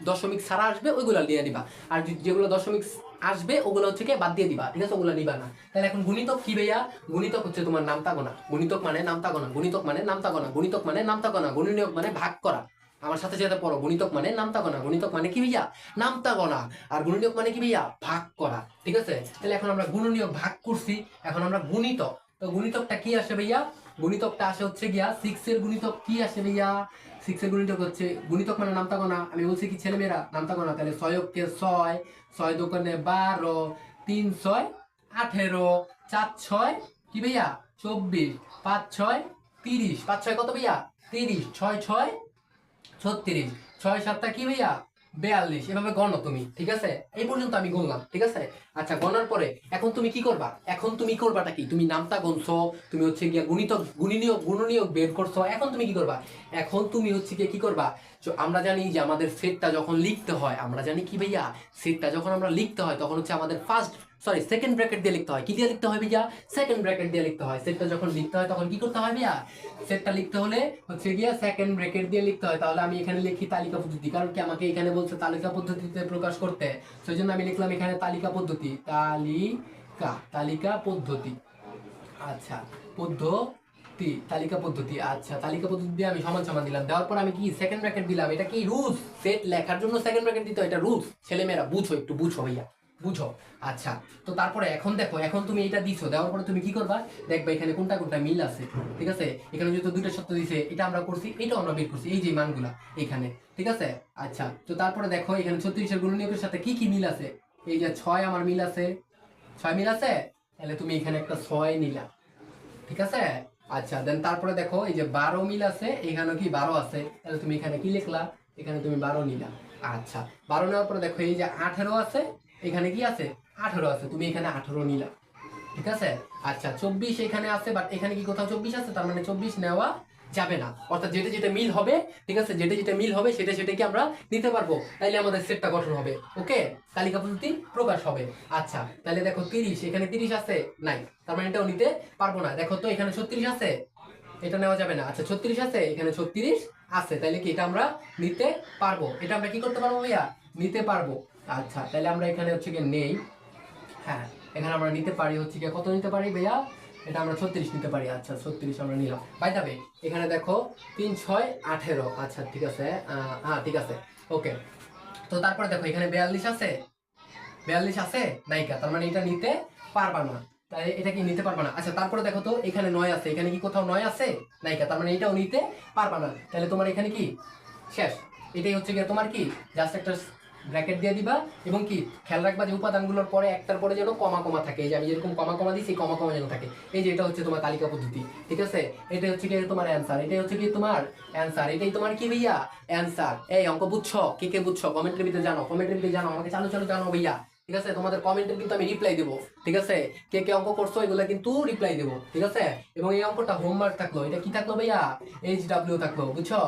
দশমিক ছাড়া আসবে ওইগুলো নিয়ে নিবা, আর যেগুলো দশমিক আসবে ওগুলো হচ্ছে কি বাদ দিয়ে দিবা, ঠিক আছে, ওগুলো নিবা না। তাহলে এখন গুণিতক কি ভাইয়া, গুণিতক হচ্ছে তোমার নামতা গোনা, গুণিতক মানে নামতা গোনা, গুণিতক মানে নামতা গোনা, গুণিতক মানে নামতা গোনা, গুণনীয়ক মানে ভাগ করা। আমার সাথে সাথে পড়ো, গুণিতক মানে নামতা গোনা, গুণিতক মানে কি ভাইয়া নামতা গোনা, আর গুণনীয়ক মানে কি ভাইয়া ভাগ করা, ঠিক আছে। তাহলে এখন আমরা গুণনীয়ক ভাগ করছি, এখন আমরা গুণিতক, তো গুণিতকটা কি আসে ভাইয়া, গুণিতকটা আসে হচ্ছে গিয়া 6 এর গুণিতক কি আসে ভাইয়া, 6 এর গুণিতক হচ্ছে, গুণিতক মানে নামতা গোনা, আমি বলছি কি ছেলেমেয়েরা নামতা গোনা, তাহলে 6 কে 6, 6 দোকানে 12, 3 6 18, 4 6 কি ভাইয়া 24, 5 6 30, 5 6 কত ভাইয়া 30, 6 6 36, 6 7 কি ভাইয়া 42, এভাবে গণো তুমি, ঠিক আছে। এই পর্যন্ত আমি গুনলাম, ঠিক আছে। আচ্ছা গণার পরে এখন তুমি কি করবা, এখন তুমি করবাটা কি, তুমি নামতা গুনছো, তুমি হচ্ছে গিয়া গুণিতক গুণনীয়ক বের করছো, এখন তুমি কি করবা, এখন তুমি হচ্ছে গিয়ে কি করবা, আমরা জানি যে আমাদের সেটটা যখন লিখতে হয়, আমরা জানি কি ভাইয়া সেটটা যখন আমরা লিখতে হয় তখন হচ্ছে আমাদের সেকেন্ড ব্র্যাকেট দিয়ে লিখতে হয়, কি দিয়ে লিখতে হয় ভাইয়া, সেকেন্ড ব্র্যাকেট দিয়ে লিখতে হয়। সেটটা যখন লিখতে হয় তখন কি করতে হয় ভাইয়া, সেটটা লিখতে হলে হচ্ছে গিয়া সেকেন্ড ব্র্যাকেট দিয়ে লিখতে হয়। তাহলে আমি এখানে লিখি তালিকা পদ্ধতি, কারণ কি আমাকে এখানে বলছে তালিকা পদ্ধতিতে প্রকাশ করতে, সেই জন্য আমি লিখলাম এখানে তালিকা পদ্ধতি, তালিকা পদ্ধতি, আচ্ছা পদ্ধতি, তালিকা পদ্ধতি, আচ্ছা তালিকা পদ্ধতি দিয়ে আমি সমান সমান দিলাম, দেওয়ার পর আমি কি সেকেন্ড ব্র্যাকেট দিলাম, এটা কি রুলস, সেট লেখার জন্য সেকেন্ড ব্র্যাকেট দিতে হয়, এটা রুলস, ছেলেমেয়েরা বুঝো, একটু বুঝো ভাইয়া বুঝো। আচ্ছা তো তারপরে এখন দেখো, এখন তুমি এটা দিছো, দেওয়ার পরে তুমি কি করবা, দেখবা এখানে কোনটা কোনটা মিল আছে, ঠিক আছে। এখানে যেহেতু দুইটা সত্য দিছে, এটা আমরা করছি, এটাও আমরা বের করছি, এই যে মানগুলা এখানে, ঠিক আছে। আচ্ছা তো তারপরে দেখো এখানে 36 এর গুণনীয়কের সাথে কি কি মিল আছে, এই যে 6 আমার মিল আছে, 6 মিল আছে, তাহলে তুমি এখানে একটা 6 নিলা, ঠিক আছে। আচ্ছা দেন তারপরে দেখো এই যে 12 মিল আছে, এখানে কি 12 আছে, তাহলে তুমি এখানে কি লিখলা, এখানে তুমি 12 নিলা। আচ্ছা 12 নেওয়ার পরে দেখো এই যে 18 আছে, এখানে কি আছে 18 আছে, তুমি এখানে 18 নিলা, ঠিক আছে। আচ্ছা 24 এখানে আছে, বাট এখানে কি কোথাও 24 আছে, তার মানে 24 নেওয়া যাবে না, অর্থাৎ যেটা যেটা মিল হবে, ঠিক আছে, যেটা যেটা মিল হবে সেটা সেটাকে আমরা নিতে পারবো, তাইলে আমাদের সেটটা গঠন হবে, ওকে, তালিকা পদ্ধতি প্রকাশ হবে। আচ্ছা তাহলে দেখো 30, এখানে 30 আছে নাই, তার মানে এটাও নিতে পারবো না। দেখো তো এখানে 36 আছে, এটা নেওয়া যাবে না। আচ্ছা 36 আছে, এখানে 36 আছে, তাইলে কি এটা আমরা নিতে পারবো, এটা আমরা কি করতে পারবো ভাইয়া, নিতে পারবো। আচ্ছা তাহলে আমরা এখানে হচ্ছে কি নেই, হ্যাঁ এখানে আমরা নিতে পারি হচ্ছে কি কত নিতে পারি ভাইয়া, এটা আমরা 36 নিতে পারি। আচ্ছা 36 আমরা নিলাম, বাই যাবে। এখানে দেখো 3 6 18, আচ্ছা ঠিক আছে, হ্যাঁ ঠিক আছে, ওকে। তো তারপরে দেখো এখানে 42 আছে, 42 আছে নাইকা, তার মানে এটা নিতে পারবা না, তাই এটা কি নিতে পারবা না। আচ্ছা তারপরে দেখো তো এখানে 9 আছে, এখানে কি কোথাও 9 আছে নাইকা, তার মানে এটাও নিতে পারবা না, তাহলে তোমার এখানে কি শেষ। এটাই হচ্ছে গিয়ে তোমার কি জাস্ট একটা ব্র্যাকেট দিয়ে দিবা, এবং কি খেয়াল রাখবা যে উপাদানগুলোর পরে একটার পরে যেন কমা কমা থাকে, এই যে আমি যেরকম কমা কমা দিচ্ছি কমা কমা যেন থাকে, এই যে এটা হচ্ছে তোমার তালিকা পদ্ধতি, ঠিক আছে। এটা হচ্ছে কি তোমার অ্যান্সার, এটাই হচ্ছে কি তোমার অ্যান্সার, এটাই তোমার কি ভাইয়া অ্যান্সার। এই অঙ্ক বুঝছো, কে কে বুঝছো কমেন্টের ভিতরে জানো, কমেন্টের ভিতরে জানো, আমাকে চালু চালু জানো ভাইয়া, ঠিক আছে। তোমাদের কমেন্টের কিন্তু আমি রিপ্লাই দেবো, ঠিক আছে, কে কে অঙ্ক করছো এগুলো কিন্তু রিপ্লাই দেবো, ঠিক আছে। এবং এই অঙ্কটা হোমওয়ার্ক থাকলো, এটা কি থাকলো ভাইয়া HW থাকলো, বুঝছো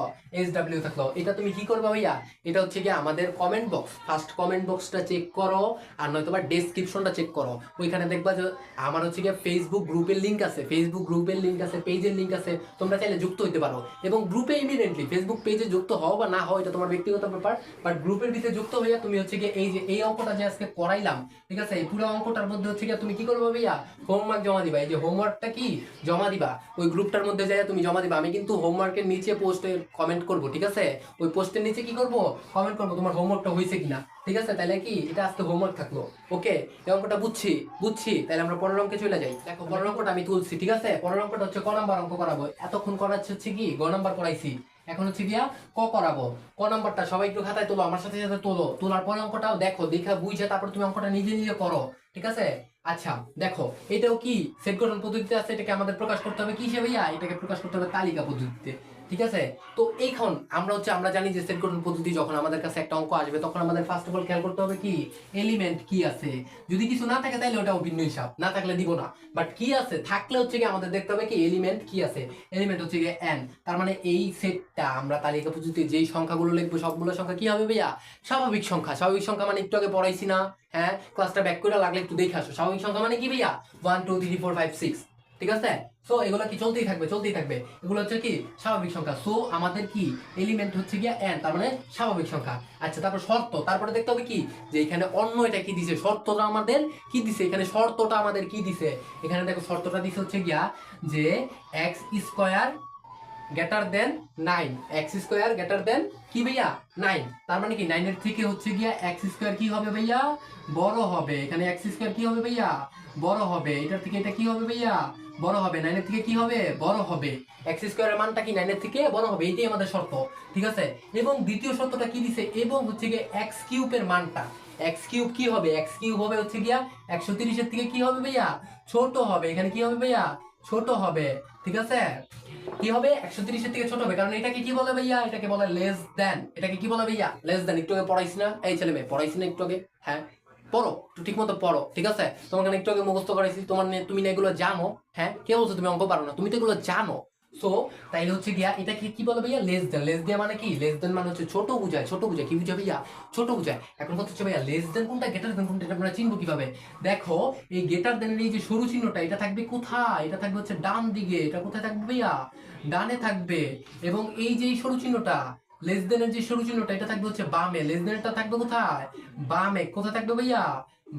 HW থাকলো। এটা তুমি কি করবা ভাইয়া, এটা হচ্ছে কি আমাদের কমেন্ট বক্স, ফার্স্ট কমেন্ট বক্সটা চেক করো, আর নয়তো বা ডেসক্রিপশনটা চেক করো, ওইখানে দেখবা যে আমার হচ্ছে কি ফেসবুক গ্রুপের লিঙ্ক আছে, ফেসবুক গ্রুপের লিঙ্ক আছে, পেজের লিঙ্ক আছে, তোমরা চাইলে যুক্ত হইতে পারো। এবং গ্রুপে ইমিডিয়েটলি ফেসবুক পেজে যুক্ত হও বা না হও এটা তোমার ব্যক্তিগত ব্যাপার, বাট গ্রুপের ভিতরে যুক্ত হইয়া তুমি হচ্ছে কি এই যে এই অঙ্কটা যে আজকে করাইলাম, ঠিক আছে, এই পুরো অঙ্কটার মধ্যে হচ্ছে কি তুমি কি করবে ভাইয়া হোমওয়ার্ক জমা দিবা, এই যে হোমওয়ার্কটা কি জমা দিবা ওই গ্রুপটার মধ্যে যাই তুমি জমা দিবা। আমি কিন্তু হোমওয়ার্কের নিচে পোস্টে কমেন্ট করব, ঠিক আছে, ওই পোস্টের নিচে কি করব কমেন্ট করব তোমার হোমওয়ার্কটা হয়েছে কিনা, ঠিক আছে। তাহলে কি এটা আজকে হোমওয়ার্ক থাকলো, ওকে। এই অঙ্কটা বুঝছি, তাহলে আমরা পরের অঙ্কে চলে যাই। দেখো পরের অঙ্কটা আমি তুলছি, ঠিক আছে, পরের অঙ্কটা হচ্ছে ক নাম্বার অঙ্ক করাবো, এতক্ষণ করাচ্ছে হচ্ছে কি গ নাম্বার করাইছি, এখন হচ্ছে গিয়া ক করাবো। ক নাম্বারটা সবাই একটু খাতায় তোলো, আমার সাথে সাথে তোলো, তোলার পরে অঙ্কটাও দেখো, দেখা বুঝে তারপর তুমি অঙ্কটা নিজে নিজে করো, ঠিক আছে। আচ্ছা দেখো এটাও কি সেট গঠন পদ্ধতিতে আছে, এটাকে আমাদের প্রকাশ করতে হবে কি হিসেবে ভাইয়া, এটাকে প্রকাশ করতে হবে তালিকা পদ্ধতিতে, ঠিক আছে। তো এইখন আমরা জানি যে সেট গঠন পদ্ধতি যখন আমাদের কাছে একটা অঙ্ক আসবে তখন আমাদের ফার্স্ট অফ অল খেয়াল করতে হবে কি এলিমেন্ট কি আছে। যদি কিছু না থাকে তাহলে ওটা ভিন্ন হিসাব, না থাকলে দিব না। বাট কি আছে থাকলে হচ্ছে কি আমাদের দেখতে হবে কি এলিমেন্ট কি আছে। এলিমেন্ট হচ্ছে গিয়ে n, তার মানে এই সেটটা আমরা তালিকা পদ্ধতিতে যেই সংখ্যাগুলো লিখবো সবগুলো সংখ্যা কি হবে ভাইয়া স্বাভাবিক সংখ্যা। স্বাভাবিক সংখ্যা মানে একটু আগে পড়াইছি না, হ্যাঁ ক্লাসটা ব্যাক করে লাগলে একটু দেখে আসো। স্বাভাবিক সংখ্যা মানে কি ভাইয়া 1 2 3 4 5 6, ঠিক আছে। সো এগুলো কি চলতেই থাকবে এগুলো হচ্ছে কি স্বাভাবিক সংখ্যা। সো আমাদের কি এলিমেন্ট হচ্ছে গিয়া n, তার মানে স্বাভাবিক সংখ্যা। আচ্ছা তারপর শর্ত, তারপরে দেখতে হবে কি যে এখানে অন্য এটা কি দিছে, শর্তটা আমাদের কি দিছে, এখানে শর্তটা আমাদের কি দিছে। এখানে দেখো শর্তটা দিছে হচ্ছে গিয়া যে x square greater than 9, x square greater than কি ভাইয়া 9, তার মানে কি 9 এর থেকে হচ্ছে গিয়া x স্কয়ার কি হবে ভাইয়া বড় হবে। এখানে x স্কয়ার কি হবে ভাইয়া বড় হবে, এটার থেকে এটা কি হবে ভাইয়া বড় হবে, 9 এর থেকে কি হবে বড় হবে। x স্কয়ারের মানটা কি 9 এর থেকে বড় হবে, এইটাই আমাদের শর্ত, ঠিক আছে। এবং দ্বিতীয় শর্তটা কি দিছে, এবং হচ্ছে গিয়া x কিউবের মানটা, x কিউব কি হবে, x কিউব হবে হচ্ছে গিয়া 130 এর থেকে কি হবে ভাইয়া ছোট হবে। এখানে কি হবে ভাইয়া ছোট হবে, ঠিক আছে। কি হবে 130 এর থেকে ছোট হবে, কারণ এটাকে কি বলে ভাইয়া এটাকে বলে লেস দেন। এটাকে কি বলে ভাইয়া লেস দেন। একটু আগে পড়াইছি না এই ছেলে মেয়ে, পড়াইছি না একটু আগে, হ্যাঁ পড়ো একটু ঠিক মতো পড়ো, ঠিক আছে। তোমাকে একটু আগে মুখস্থ করাইছি, তুমি না এগুলো জানো, হ্যাঁ কে বলছো তুমি অঙ্ক পারো না, তুমি তো এগুলো জানো। সো তাইলে হচ্ছে গিয়া এটা কি বলে ভাইয়া লেস দেন। লেস দেন মানে কি, লেস দেন মানে হচ্ছে ছোট বুঝায়, ছোট বুঝায় কি বুঝায় ভাইয়া ছোট বুঝায়। এখন কথা হচ্ছে ভাইয়া লেস দেন কোনটা গ্রেটার দেন কোনটা, এটা আমরা চিনবো কিভাবে। দেখো এই গ্রেটার দেনের এই যে সরু চিহ্নটা এটা থাকবে কোথায়, এটা থাকবে হচ্ছে ডান দিকে। এটা কোথায় থাকবে ভাইয়া ডানে থাকবে। এবং এই যে সরু চিহ্নটা লেস দেনের যে সরু চিহ্নটা এটা থাকবে হচ্ছে বামে। লেস দেনেরটা থাকবে কোথায় বামে। কোথায় থাকবে ভাইয়া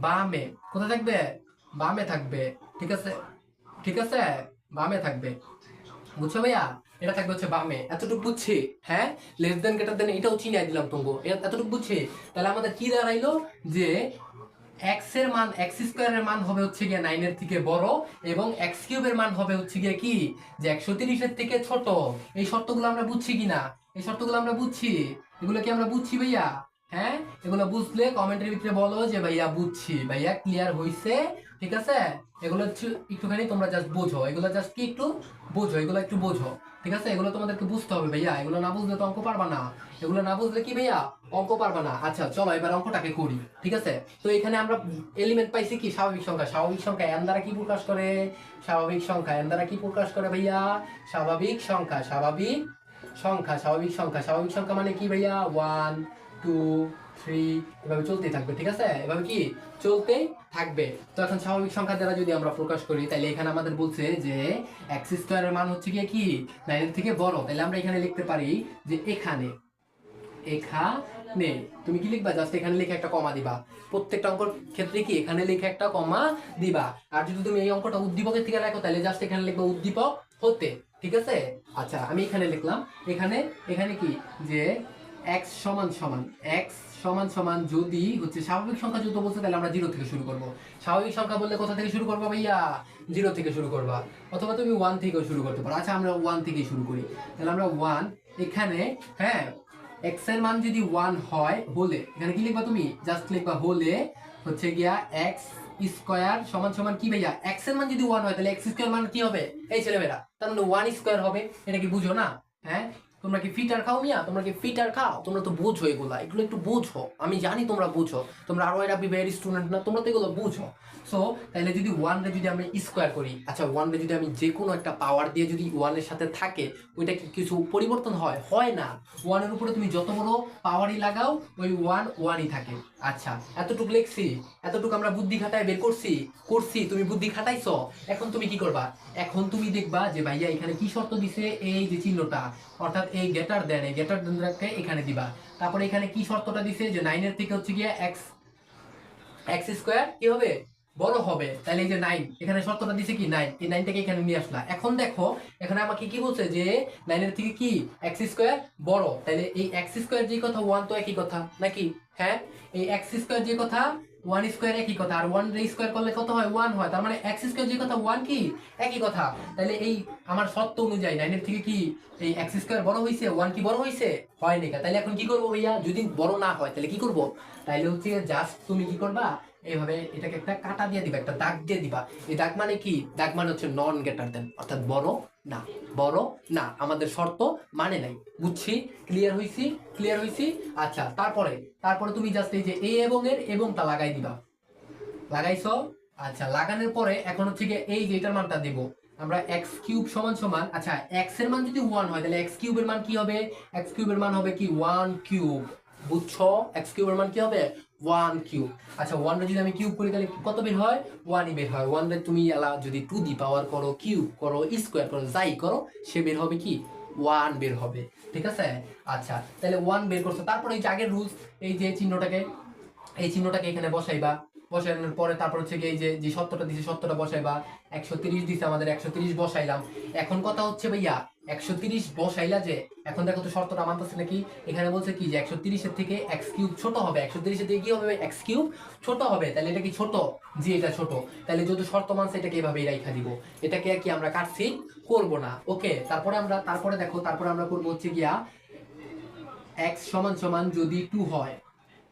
বামে। কোথায় থাকবে বামে থাকবে, ঠিক আছে, ঠিক আছে বামে থাকবে, বুঝছো ভাইয়া এটা থাকবে হচ্ছে বামে। এতটুকু বুঝছি, হ্যাঁ লেস দেন গ্রেটার দেন এটাও চিনিয়ে দিলাম তোমাকে, এতটুকু বুঝছি। তাহলে আমাদের কি দাঁড়াইলো যে x এর মান x স্কয়ারের মান হবে হচ্ছে গিয়ে 9 এর থেকে বড়, এবং x কিউবের মান হবে হচ্ছে গিয়ে কি যে 130 এর থেকে ছোট। এই শর্তগুলো আমরা বুঝছি কিনা, এই শর্তগুলো আমরা বুঝছি, এগুলো কি আমরা বুঝছি ভাইয়া, হ্যাঁ এগুলো বুঝলে কমেন্টের ভিতরে বলো যে ভাইয়া বুঝছি, ভাইয়া ক্লিয়ার হইছে, ঠিক আছে। এগুলো একটুখানি তোমরা জাস্ট বোঝো, এগুলো জাস্ট কি একটু বোঝো, এগুলো একটু বোঝো, ঠিক আছে। এগুলো তোমাদেরকে বুঝতে হবে ভাইয়া, এগুলো না বুঝলে তো অঙ্ক পারবা না, এগুলো না বুঝলে কি ভাইয়া অঙ্ক পারবা না। আচ্ছা চলো এবার অঙ্কটাকে করি, ঠিক আছে। তো এখানে আমরা এলিমেন্ট পাইছি কি স্বাভাবিক সংখ্যা। স্বাভাবিক সংখ্যা এন দ্বারা কি প্রকাশ করে, স্বাভাবিক সংখ্যা এন দ্বারা কি প্রকাশ করে ভাইয়া স্বাভাবিক সংখ্যা, স্বাভাবিক সংখ্যা, স্বাভাবিক সংখ্যা। স্বাভাবিক সংখ্যা মানে কি ভাইয়া 1 2 3 এভাবে চলতেই থাকবে, ঠিক আছে, এভাবে কি চলতেই থাকবে। তো এখন স্বাভাবিক সংখ্যা দ্বারা যদি আমরা প্রকাশ করি তাহলে এখানে আমাদের বলছে যে x স্কয়ারের মান হচ্ছে গিয়ে কি 9 এর থেকে বড়। তাহলে আমরা এখানে লিখতে পারি যে এখানে তুমি কি লিখবা জাস্ট এখানে লিখে একটা কমা দিবা। প্রত্যেকটা অঙ্কের ক্ষেত্রে কি এখানে লিখে একটা কমা দিবা। আর যদি তুমি এই অঙ্কটা উদ্দীপকের থেকে রাখো তাহলে জাস্ট এখানে লিখবা উদ্দীপক হতে, ঠিক আছে। আচ্ছা আমি এখানে লিখলাম, এখানে কি যে x সমান সমান x সমান সমান যদি হচ্ছে স্বাভাবিক সংখ্যা যত বলছে তাহলে আমরা 0 থেকে শুরু করব। স্বাভাবিক সংখ্যা বললে কোথা থেকে শুরু করবা ভাইয়া 0 থেকে শুরু করবা, অথবা তুমি 1 থেকেও শুরু করতে পারো। আচ্ছা আমরা 1 থেকেই শুরু করি, তাহলে আমরা 1 এখানে, হ্যাঁ x এর মান যদি 1 হয় হলে এখানে কি লিখবা তুমি জাস্ট লিখবা হলে হচ্ছে গিয়া x স্কয়ার সমান সমান কি ভাইয়া x এর মান যদি 1 হয় তাহলে x স্কয়ার মান কি হবে এই ছেলেমেয়েরা, তার মানে 1 স্কয়ার হবে। এটা কি বুঝো না, হ্যাঁ তোমরা কি ফিটার খাও মিয়া, তোমরা কি ফিটার খাও, তোমরা তো বুঝো এগুলা, এগুলো একটু বুঝো, আমি জানি তোমরা বুঝো, তোমরা আরো এরা বিভাগের স্টুডেন্ট না, তোমরা তো এগুলো বুঝো। সো তাহলে যদি 1 রে যদি আমি স্কয়ার করি, আচ্ছা 1 রে যদি আমি যে কোনো একটা পাওয়ার দিয়ে যদি 1 এর সাথে থাকে ওইটা কি কিছু পরিবর্তন হয়, হয় না। 1 এর উপরে তুমি যত বড় পাওয়ারই লাগাও ওই 1 1ই থাকে। আচ্ছা এতটুকু লিখছি, এতটুকু আমরা বুদ্ধি খাটায় বের করছি, তুমি বুদ্ধি খাটাইছো। এখন তুমি কি করবা, এখন তুমি দেখবা যে ভাইয়া এখানে কি শর্ত দিছে, এই যে চিহ্নটা অর্থাৎ এই গ্রেটার দেন, এই গ্রেটার দেনটাকে এখানে দিবা। তারপরে এখানে কি শর্তটা দিছে যে 9 এর থেকে হচ্ছে গিয়ে x স্কয়ার কি হবে বড় হবে। তাহলে এই যে 9 এখানে শর্তটা দিছে কি 9, এই 9টাকে এখানে নিয়ে আসলা। এখন দেখো এখানে আমাকে কি বলছে যে 9 এর থেকে কি x স্কয়ার বড়, তাহলে এই x স্কয়ার যে কথা 1 তো একই কথা নাকি, হ্যাঁ এই x স্কয়ার যে কথা 1 স্কয়ার একই কথা, আর 1 রে স্কয়ার করলে কত হয় 1 হয়, তার মানে x স্কয়ার যে কথা 1 কি একই কথা। তাহলে এই আমার শর্ত অনুযায়ী 9 এর থেকে কি এই x স্কয়ার বড় হইছে, 1 কি বড় হইছে, হয় নাকি। তাহলে এখন কি করব ভাইয়া, যদি বড় না হয় তাহলে কি করব, তাহলে হচ্ছে জাস্ট তুমি কি করবা এইভাবে এটাকে একটা কাটা দিয়ে দিবা, একটা দাগ দিয়ে দিবা। এই দাগ মানে কি, দাগ মানে হচ্ছে নন গ্রেটার দেন, অর্থাৎ বড় না, বড় না। আমাদের শর্ত মানে নাই। বুঝছি? ক্লিয়ার হইছি। আচ্ছা, তারপরে তুমি জাস্ট এই যে এ এবং এর এবংটা লাগাই দিবা। লাগাইছো? আচ্ছা, লাগানোর পরে এখন হচ্ছে গিয়ে এই যে এটার মানটা দেব আমরা এক্স কিউব সমান সমান, আচ্ছা এক্স এর মান যদি 1 হয় তাহলে এক্স কিউবের মান কি হবে? এক্স কিউবের মান হবে কি 1 কিউব। বুঝছো? এক্স কিউবের মান কি হবে? 1 কিউব। আচ্ছা 1 রে যদি আমি কিউব করি তাহলে কত বের হয়? 1 ই বের হয়। 1 রে তুমি যদি টু দি পাওয়ার করো, কিউব করো, স্কয়ার করো, যাই করো, সে বের হবে কি 1 বের হবে। ঠিক আছে? আচ্ছা, তাহলে 1 বের করছো। তারপরে এই যে আগের রুলস, এই যে চিহ্নটাকে এখানে বসাইবা। বসানোর পরে তারপর হচ্ছে এই যে সত্যটা দিছে সত্যটা বসাইবা। 130 দিছে আমাদের, 130 বসাইলাম। এখন কথা হচ্ছে ভাইয়া 130 বসাইলা যে, এখন দেখো তো শর্তটা মানতেছে নাকি? এখানে বলছে কি যে 130 এর থেকে x কিউব ছোট হবে। 130 এর থেকে কি হবে? x কিউব ছোট হবে। তাহলে এটা কি ছোট? জি এটা ছোট। তাহলে যেহেতু শর্ত মানছে এটাকে এভাবেই রাইখা দিব। এটাকে কি আমরা কাটছি করব না। ওকে, তারপরে আমরা করব হচ্ছে গিয়া x সমান সমান যদি 2 হয়,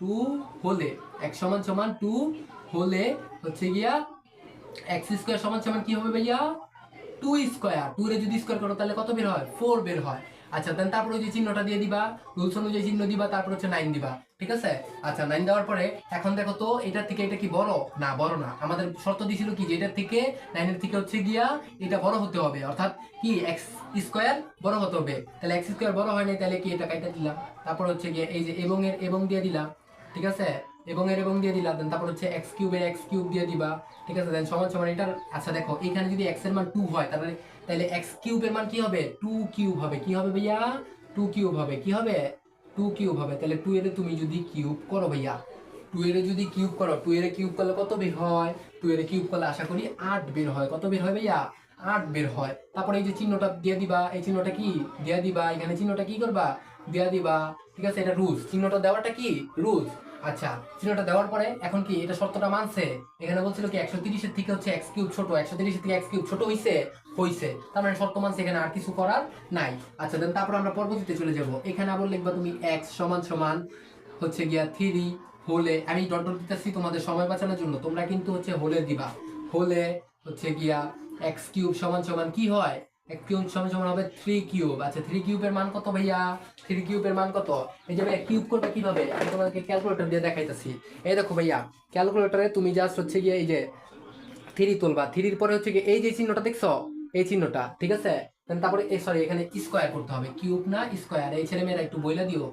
2 হলে x সমান সমান 2 হলে হচ্ছে গিয়া x স্কয়ার সমান সমান কি হবে ভাইয়া? 2 স্কয়ার। 2 রে যদি স্কয়ার করো তাহলে কত বের হয়? 4 বের হয়। আচ্ছা, দেন তারপর ওই যে চিহ্নটা দিয়ে দিবা, রুলস অনুযায়ী চিহ্ন দিবা, তারপর হচ্ছে 9 দিবা। ঠিক আছে? আচ্ছা 9 দেওয়ার পরে এখন দেখো তো এটার থেকে এটা কি বড়? না, বড় না। আমাদের শর্ত দিছিল কি যে এটার থেকে 9 এর থেকে হচ্ছে গিয়া এটা বড় হতে হবে, অর্থাৎ কি x স্কয়ার বড় হতে হবে। তাহলে x স্কয়ার বড় হয় নাই, তাহলে কি এটা কাইটা দিলাম। তারপর হচ্ছে গিয়া এই যে এবং এর এবং দিয়ে দিলাম। ঠিক আছে? এবং এর এবং দিয়ে দিলাম। দেন তারপর হচ্ছে x কিউবের x কিউব দিয়ে দিবা। ঠিক আছে? দেন সমান সমান এটার, আচ্ছা দেখো এখানে যদি x এর মান 2 হয় তাহলে x কিউবের মান কি হবে? 2 কিউব হবে। কি হবে ভাইয়া? 2 কিউব হবে। কি হবে? 2 কিউব হবে। তাহলে 2 এর তুমি যদি কিউব করো ভাইয়া, 2 এর যদি কিউব করো, 2 এর কিউব করলে কত বের হয়? 2 এর কিউব করলে আশা করি 8 বের হয়। কত বের হয় ভাইয়া? 8 বের হয়। তারপরে এই যে চিহ্নটা দিয়ে দিবা, এই চিহ্নটা কি দিয়ে দিবা, এখানে চিহ্নটা কি করবা? দিয়ে দিবা। ঠিক আছে? এটা রুলস, চিহ্নটা দেওয়াটা কি রুলস। আচ্ছা, চিহ্নটা দেওয়ার পরে এখন কি এটা শর্তটা মানছে? এখানে বলছিল কি 130 এর থেকে হচ্ছে x কিউব ছোট, 130 এর থেকে x কিউব ছোট হইছে, তার মানে শর্ত মানছে, এখানে আর কিছু করার নাই। আচ্ছা, দেন তারপর আমরা পরবর্তীতে চলে যাব। এখানে আবার লিখবা তুমি x সমান সমান হচ্ছে গিয়া 3 হলে, আমি ডট ডট দিতেছি তোমাদের সময় বাঁচানোর জন্য, তোমরা কিন্তু হচ্ছে হলে দিবা। হলে হচ্ছে গিয়া x কিউব সমান সমান কি হয়? x কিউব সমান সমান হবে 3 কিউব। আচ্ছা 3 কিউবের মান কত ভাইয়া? 3 কিউবের মান কত? এই যে ভাইয়া কিউব করবে কিভাবে আমি তোমাদেরকে ক্যালকুলেটর দিয়ে দেখাইতাছি। এই দেখো ভাইয়া, ক্যালকুলেটরে তুমি জাস্ট হচ্ছে গিয়ে এই যে 3 তুলবা, 3 পরে হচ্ছে গিয়ে এই যে চিহ্নটা দেখছো, এই চিহ্নটা, ঠিক আছে? তারপরে সরি এখানে স্কয়ার করতে হবে, কিউব না স্কয়ার। এই ছেলে মেয়েরা একটু বইলা দিও,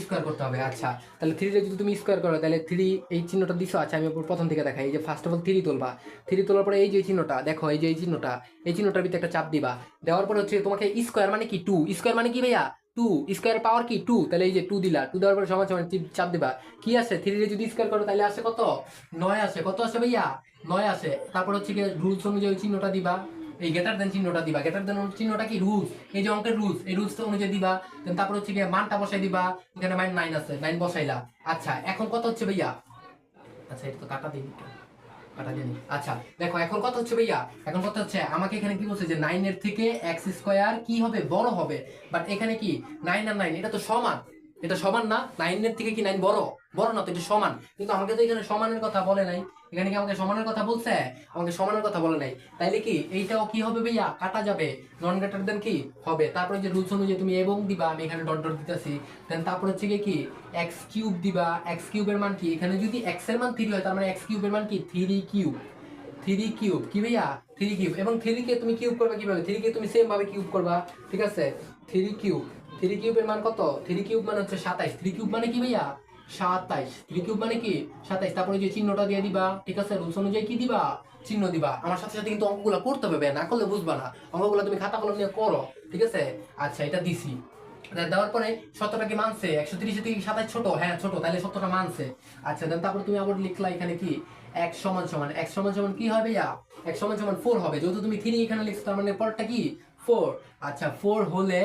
স্কয়ার করতে হবে। আচ্ছা, তাহলে 3 রে যদি তুমি স্কয়ার করো তাহলে 3 এই চিহ্নটা দিছো। আচ্ছা আমি প্রথম থেকে দেখাই। এই যে ফার্স্ট অফ অল 3 তুলবা, 3 তোলার পরে এই যে চিহ্নটা দেখো, এই যে এই চিহ্নটার ভিতরে একটা চাপ দিবা। দেওয়ার পরে হচ্ছে তোমাকে স্কয়ার মানে কি 2, স্কয়ার মানে কি ভাইয়া 2, স্কয়ার পাওয়ার কি 2, তাহলে এই যে 2 দিলা, 2 দেওয়ার পরে সমান সমান চাপ দিবা। কি আসে? 3 রে যদি স্কয়ার করো তাহলে আসে কত? 9 আসে। কত আসে ভাইয়া? 9 আসে। তারপর হচ্ছে কি রুলস অনুযায়ী চিহ্নটা দিবা, এই গ্রেটার দেন চিহ্নটা দিবা। গ্রেটার দেন চিহ্নটা কি রুলস, এই যে অঙ্কের রুলস, এই রুলস অনুযায়ী দিবা। দেন তারপর হচ্ছে কি মানটা বসাই দিবা, এখানে মান 9 আছে, 9 বসাইলা। আচ্ছা এখন কত হচ্ছে ভাইয়া? আচ্ছা এটা তো কাটা দিই, কাটা দিই। আচ্ছা দেখো এখন কত হচ্ছে ভাইয়া? এখন কত হচ্ছে, আমাকে এখানে কি বলছে যে 9 এর থেকে x স্কয়ার কি হবে? বড় হবে। বাট এখানে কি 9 আর 9 এটা তো সমান, এটা সমান না? 9 এর থেকে কি 9 বড়? বড় না তো, এটা সমান। কিন্তু আমাকে তো এখানে সমানের কথা বলে নাই। এখানে কি আমাকে সমানের কথা বলছে? আমাকে সমানের কথা বলে নাই। তাইলে কি এইটাও কি হবে ভাইয়া? কাটা যাবে, নন গ্রেটার দেন কি হবে। তারপরে যে রুলস অনুযায়ী তুমি এবং দিবা, আমি এখানে ডট ডট দিতেছি। দেন তারপর হচ্ছে কি x কিউব দিবা। x কিউবের মান কি? এখানে যদি x এর মান 3 হয় তার মানে x কিউবের মান কি 3 কিউব। 3 কিউব কি ভাইয়া? 3 কিউব। এবং 3 কে তুমি কিউব করবে কিভাবে? 3 কে তুমি সেম ভাবে কিউব করবা। ঠিক আছে? 3 কিউব, 3 কিউবের মান কত? 3 কিউব মানে হচ্ছে 27। 3 কিউব মানে কি ভাইয়া? 27। 3 কিউব মানে কি 27। তারপরে যে চিহ্নটা দিয়ে দিবা। ঠিক আছে? রুলস অনুযায়ী কি দিবা? চিহ্ন দিবা। আমার সাথে সাথে কিন্তু অঙ্কগুলো করতে হবে, না করলে বুঝবা না। অঙ্কগুলো তুমি খাতা কলম নিয়ে করো। ঠিক আছে? আচ্ছা এটা দিছি। দেওয়ার পরে সত্যটা কি মানছে? 130 থেকে 27 ছোট? হ্যাঁ ছোট, তাহলে সত্যটা মানছে। আচ্ছা দেন তারপর তুমি আবার লিখলা এখানে কি x সমান সমান, x সমান সমান কি হবে ভাইয়া? x সমান সমান 4 হবে। যেহেতু তুমি 3 এখানে লিখছো তার মানে পরটা কি 4। আচ্ছা 4 হলে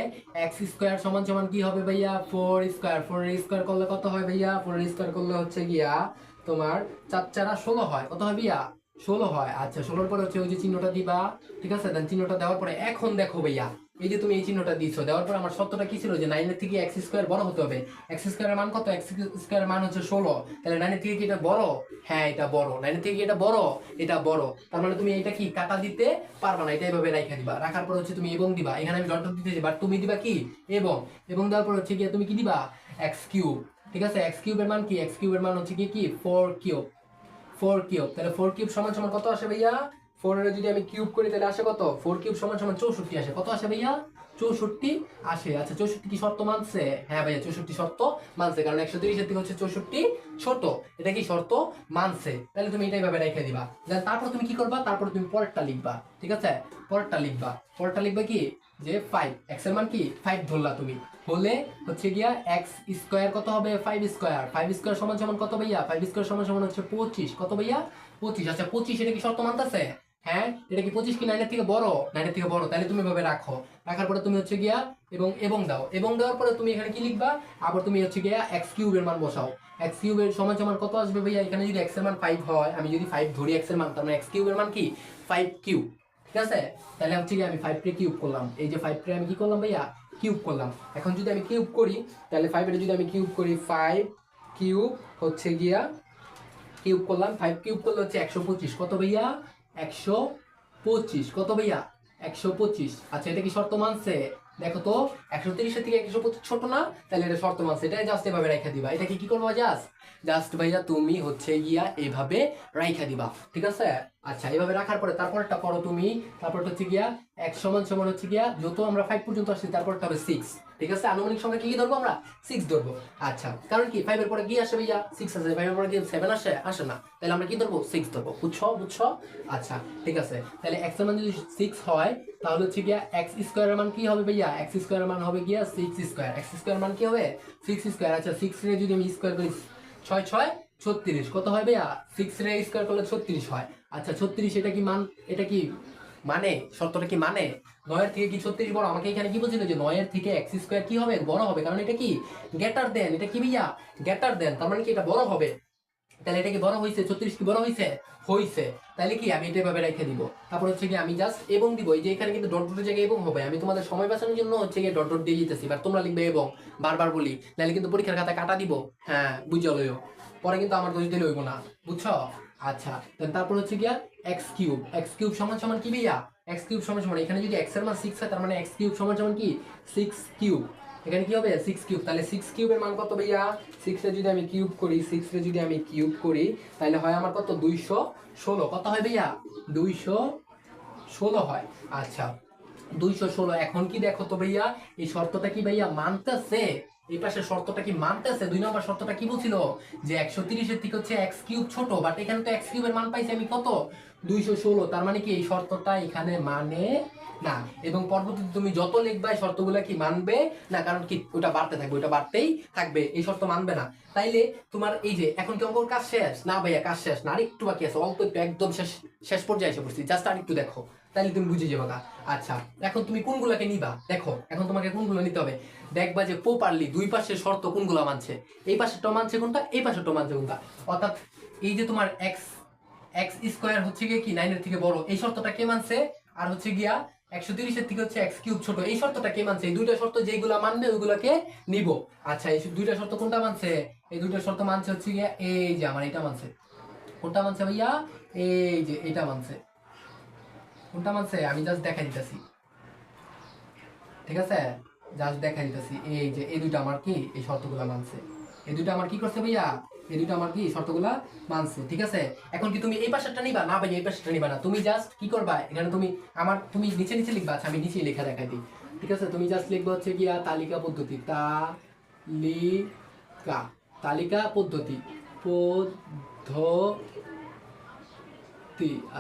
x স্কয়ার সমান সমান কি হবে ভাইয়া? 4 স্কয়ার। 4 এর স্কয়ার করলে কত হয় ভাইয়া? 4 এর স্কয়ার করলে হচ্ছে গিয়া তোমার 4 4 16 হয়। কত হয় ভাইয়া? 16 হয়। আচ্ছা 16 এর পরে হচ্ছে ওই যে চিহ্নটা দিবা। ঠিক আছে? দেন চিহ্নটা দেওয়ার পরে এখন দেখো ভাইয়া, এই যে তুমি এই চিহ্নটা দিয়েছো, দেওয়ার পর আমার সত্যটা কি ছিল যে 9 এর থেকে x স্কয়ার বড় হতে হবে। x স্কয়ারের মান কত? x স্কয়ারের মান হচ্ছে 16। তাহলে 9 এর থেকে কি এটা বড়? হ্যাঁ এটা বড়। 9 এর থেকে কি এটা বড়? এটা বড়। তার মানে তুমি এটা কি কাটা দিতে পারবা না, এটা এইভাবে রাখা দিবা। রাখার পর হচ্ছে তুমি এবং দিবা, এখানে আমি ডট ডট দিতেছি, বাট তুমি দিবা কি এবং। এবং দেওয়ার পর হচ্ছে কি তুমি কি দিবা? x cube. ঠিক আছে, x কিউবের মান কি? x কিউবের মান হচ্ছে কি 4 কিউব। 4 কিউব, তাহলে 4 কিউব সমান সমান কত আসে ভাইয়া? 4 এর যদি আমি কিউব করি তাহলে আসে কত? 4 কিউব সমান সমান 64 আসে। কত আসে ভাইয়া? 64 আসে। আচ্ছা 64 কি শর্ত মানছে? হ্যাঁ ভাইয়া 64 শর্ত মানছে, কারণ 130 এর থেকে হচ্ছে 64 ছোট। এটা কি শর্ত মানছে? তাহলে তুমি এটাই ভাবে রেখে দিবা। তারপর তুমি কি করবা? তারপর তুমি পরেরটা লিখবা। ঠিক আছে, পরেরটা লিখবা। পরেরটা লিখবা কি যে 5 x এর মান কি 5 ধরলা তুমি, হলে হচ্ছে গিয়া x স্কয়ার কত হবে? 5 স্কয়ার। 5 স্কয়ার সমান সমান কত ভাইয়া? 5 স্কয়ার সমান সমান হচ্ছে 25। কত ভাইয়া? 25। আচ্ছা 25 এটা কি শর্ত মানতেছে? হ্যাঁ এটা কি 25 কি 9 এর থেকে বড়? 9 এর থেকে বড়, তাহলে তুমি ভাবে রাখো। রাখার পরে তুমি হচ্ছে গিয়া এবং দাও। এবং দেওয়ার পরে তুমি এখানে কি লিখবা? আবার তুমি হচ্ছে গিয়া x কিউবের মান বসাও। x কিউবের সমান সমান কত আসবে ভাইয়া? এখানে যদি x এর মান 5 হয়, আমি যদি 5 ধরি x এর মান, তার মানে x কিউবের মান কি 5 কিউব। ঠিক আছে, তাহলে হচ্ছে কি আমি 5 কে কিউব করলাম। এই যে 5 কে আমি কি করলাম ভাইয়া? কিউব করলাম। এখন যদি আমি কিউব করি তাহলে 5 এর যদি আমি কিউব করি, 5 কিউব হচ্ছে গিয়া কিউব করলাম, 5 কিউব করলে হচ্ছে 125। কত ভাইয়া? 125। কত ভাইয়া? 125। আচ্ছা এটা কি শর্ত মানছে? দেখো তো 130 এর থেকে 125 ছোট না, তাহলে এটা শর্ত মানছে। এটা জাস্ট এভাবে রাখা দিবা। এটা কি করবা? জাস্ট ভাইয়া তুমি হচ্ছে গিয়া এইভাবে রাখা দিবা। ঠিক আছে, আচ্ছা এইভাবে রাখার পরে তারপরটা করো তুমি। তারপরটা হচ্ছে গিয়া x সমান সমান হচ্ছে গিয়া যত আমরা 5 পর্যন্ত আসছি তারপরটা হবে 6। ঠিক আছে, আনুমানিক সংখ্যা কি ধরবো আমরা? 6 ধরবো। আচ্ছা কারণ কি 5 এর পরে কি আসে ভাইয়া? 6 আসে। 5 এর পরে কি 7 আসে না, তাহলে আমরা কি ধরবো? 6 ধরবো। বুঝছো? আচ্ছা ঠিক আছে, তাহলে x এর মান যদি 6 হয় তাহলে হচ্ছে গিয়া x স্কয়ারের মান কি হবে ভাইয়া? x স্কয়ারের মান হবে গিয়া 6 স্কয়ার। x স্কয়ার মান কি হবে? 6 স্কয়ার। আচ্ছা 6 রে যদি আমি স্কয়ার করি 6 6 36। কত হয় ভাইয়া? 6 রে স্কয়ার করলে 36 হয়। আচ্ছা 36 এটা কি মান? এটা কি মানে শর্তটা কি মানে? 9 এর থেকে কি 36 বড়? আমাকে এখানে কি বলছিল যে 9 এর থেকে x স্কয়ার কি হবে? বড় হবে, কারণ এটা কি গ্রেটার দেন। এটা কি ভাইয়া? গ্রেটার দেন, তার মানে কি এটা বড় হবে। তাহলে এটা কি বড় হইছে? 36 কি বড় হইছে? হইছে। তাহলে কি আমি এটা এভাবে রেখে দিব। তারপর হচ্ছে কি আমি জাস্ট এবং দিব। এই যে এখানে কিন্তু ডট ডটের জায়গায় এবং হবে। আমি তোমাদের সময় বাঁচানোর জন্য হচ্ছে গিয়ে ডট ডট দিয়ে দিতেছি, বাট তোমরা লিখবে এবং। বারবার বলি, নাহলে কিন্তু পরীক্ষার খাতায় কাটা দিব। হ্যাঁ বুঝে লইও, পরে কিন্তু আমার দোষ দিলে হইব না। বুঝছো? আচ্ছা তারপর হচ্ছে গিয়া x কিউব সমান সমান কি ভাইয়া? x কিউব সমান সমান এখানে যদি x এর মান 6 হয়, তার মানে x কিউব সমান সমান কি 6 কিউব। এখানে কি হবে? 6 কিউব। তাহলে 6 কিউবের মান কত ভাইয়া? 6 রে যদি আমি কিউব করি তাহলে হয় আমার কত? 216। কত হয় ভাইয়া? 216 হয়। আচ্ছা 216। এখন কি দেখো তো ভাইয়া, এই শর্তটা কি ভাইয়া মানতেছে? এই পাশে শর্তটা কি মানতেছে? 2 নম্বর শর্তটা কি বলছিল? যে 130 এর থেকে হচ্ছে x কিউব ছোট, বাট এখানে তো x কিউবের মান পাইছি আমি কত? 216। তার মানে কি এই শর্তটা এখানে মানে না। এবং পরবর্তীতে তুমি যত লিখবা এই শর্তগুলো কি মানবে না, কারণ কি ওটা বাড়তে থাকবে, ওটা বাড়তেই থাকবে, এই শর্ত মানবে না। তাইলে তোমার এই যে এখন কি অঙ্কর কাজ শেষ না ভাইয়া? কাজ শেষ না, আরেকটু বাকি আছে, অল্প একটু, একদম শেষ পর্যায়ে এসে পড়ছি, জাস্ট আরেকটু দেখো, তাইলে তুমি বুঝে যাবে। আচ্ছা এখন তুমি কোনগুলোকে নিবা? দেখো এখন তোমাকে কোনগুলো নিতে হবে। দেখবা যে প্রপারলি দুই পাশের শর্ত কোনগুলো মানছে। এই পাশেরটা মানছে কোনটা, এই পাশেরটা মানছে কোনটা। অর্থাৎ এই যে তোমার এক্স স্কয়ার হচ্ছে গিয়ে কি 9 এর থেকে বড়, এই শর্তটা কে মানছে? আর হচ্ছে গিয়া 130 এর থেকে হচ্ছে x কিউব ছোট, এই শর্তটা কে মানছে? এই দুইটা শর্ত যেগুলো মানবে ওইগুলোকে নিব। আচ্ছা এই দুইটা শর্ত কোনটা মানছে? এই দুইটা শর্ত মানছে হচ্ছে গিয়া এই যে আমার এটা মানছে। কোনটা মানছে ভাইয়া? এই যে এটা মানছে। কোনটা মানছে আমি জাস্ট দেখাই দিতেছি। ঠিক আছে, জাস্ট দেখাই দিতেছি। এই যে এই দুইটা আমার কি এই শর্তগুলা মানছে। এই দুইটা আমার কি করছে ভাইয়া? এই দুইটা আমার কি শর্তগুলা মানছে। ঠিক আছে, এখন কি তুমি এই পাশেরটা নিবা? না ভাই এই পাশেরটা নিবা না, তুমি জাস্ট কি করবা এখানে তুমি নিচে নিচে লিখবা। আচ্ছা আমি নিচে লেখা দেখাই দিই। ঠিক আছে, তুমি জাস্ট লিখবা হচ্ছে গিয়া তালিকা পদ্ধতি, তালিকা পদ্ধতি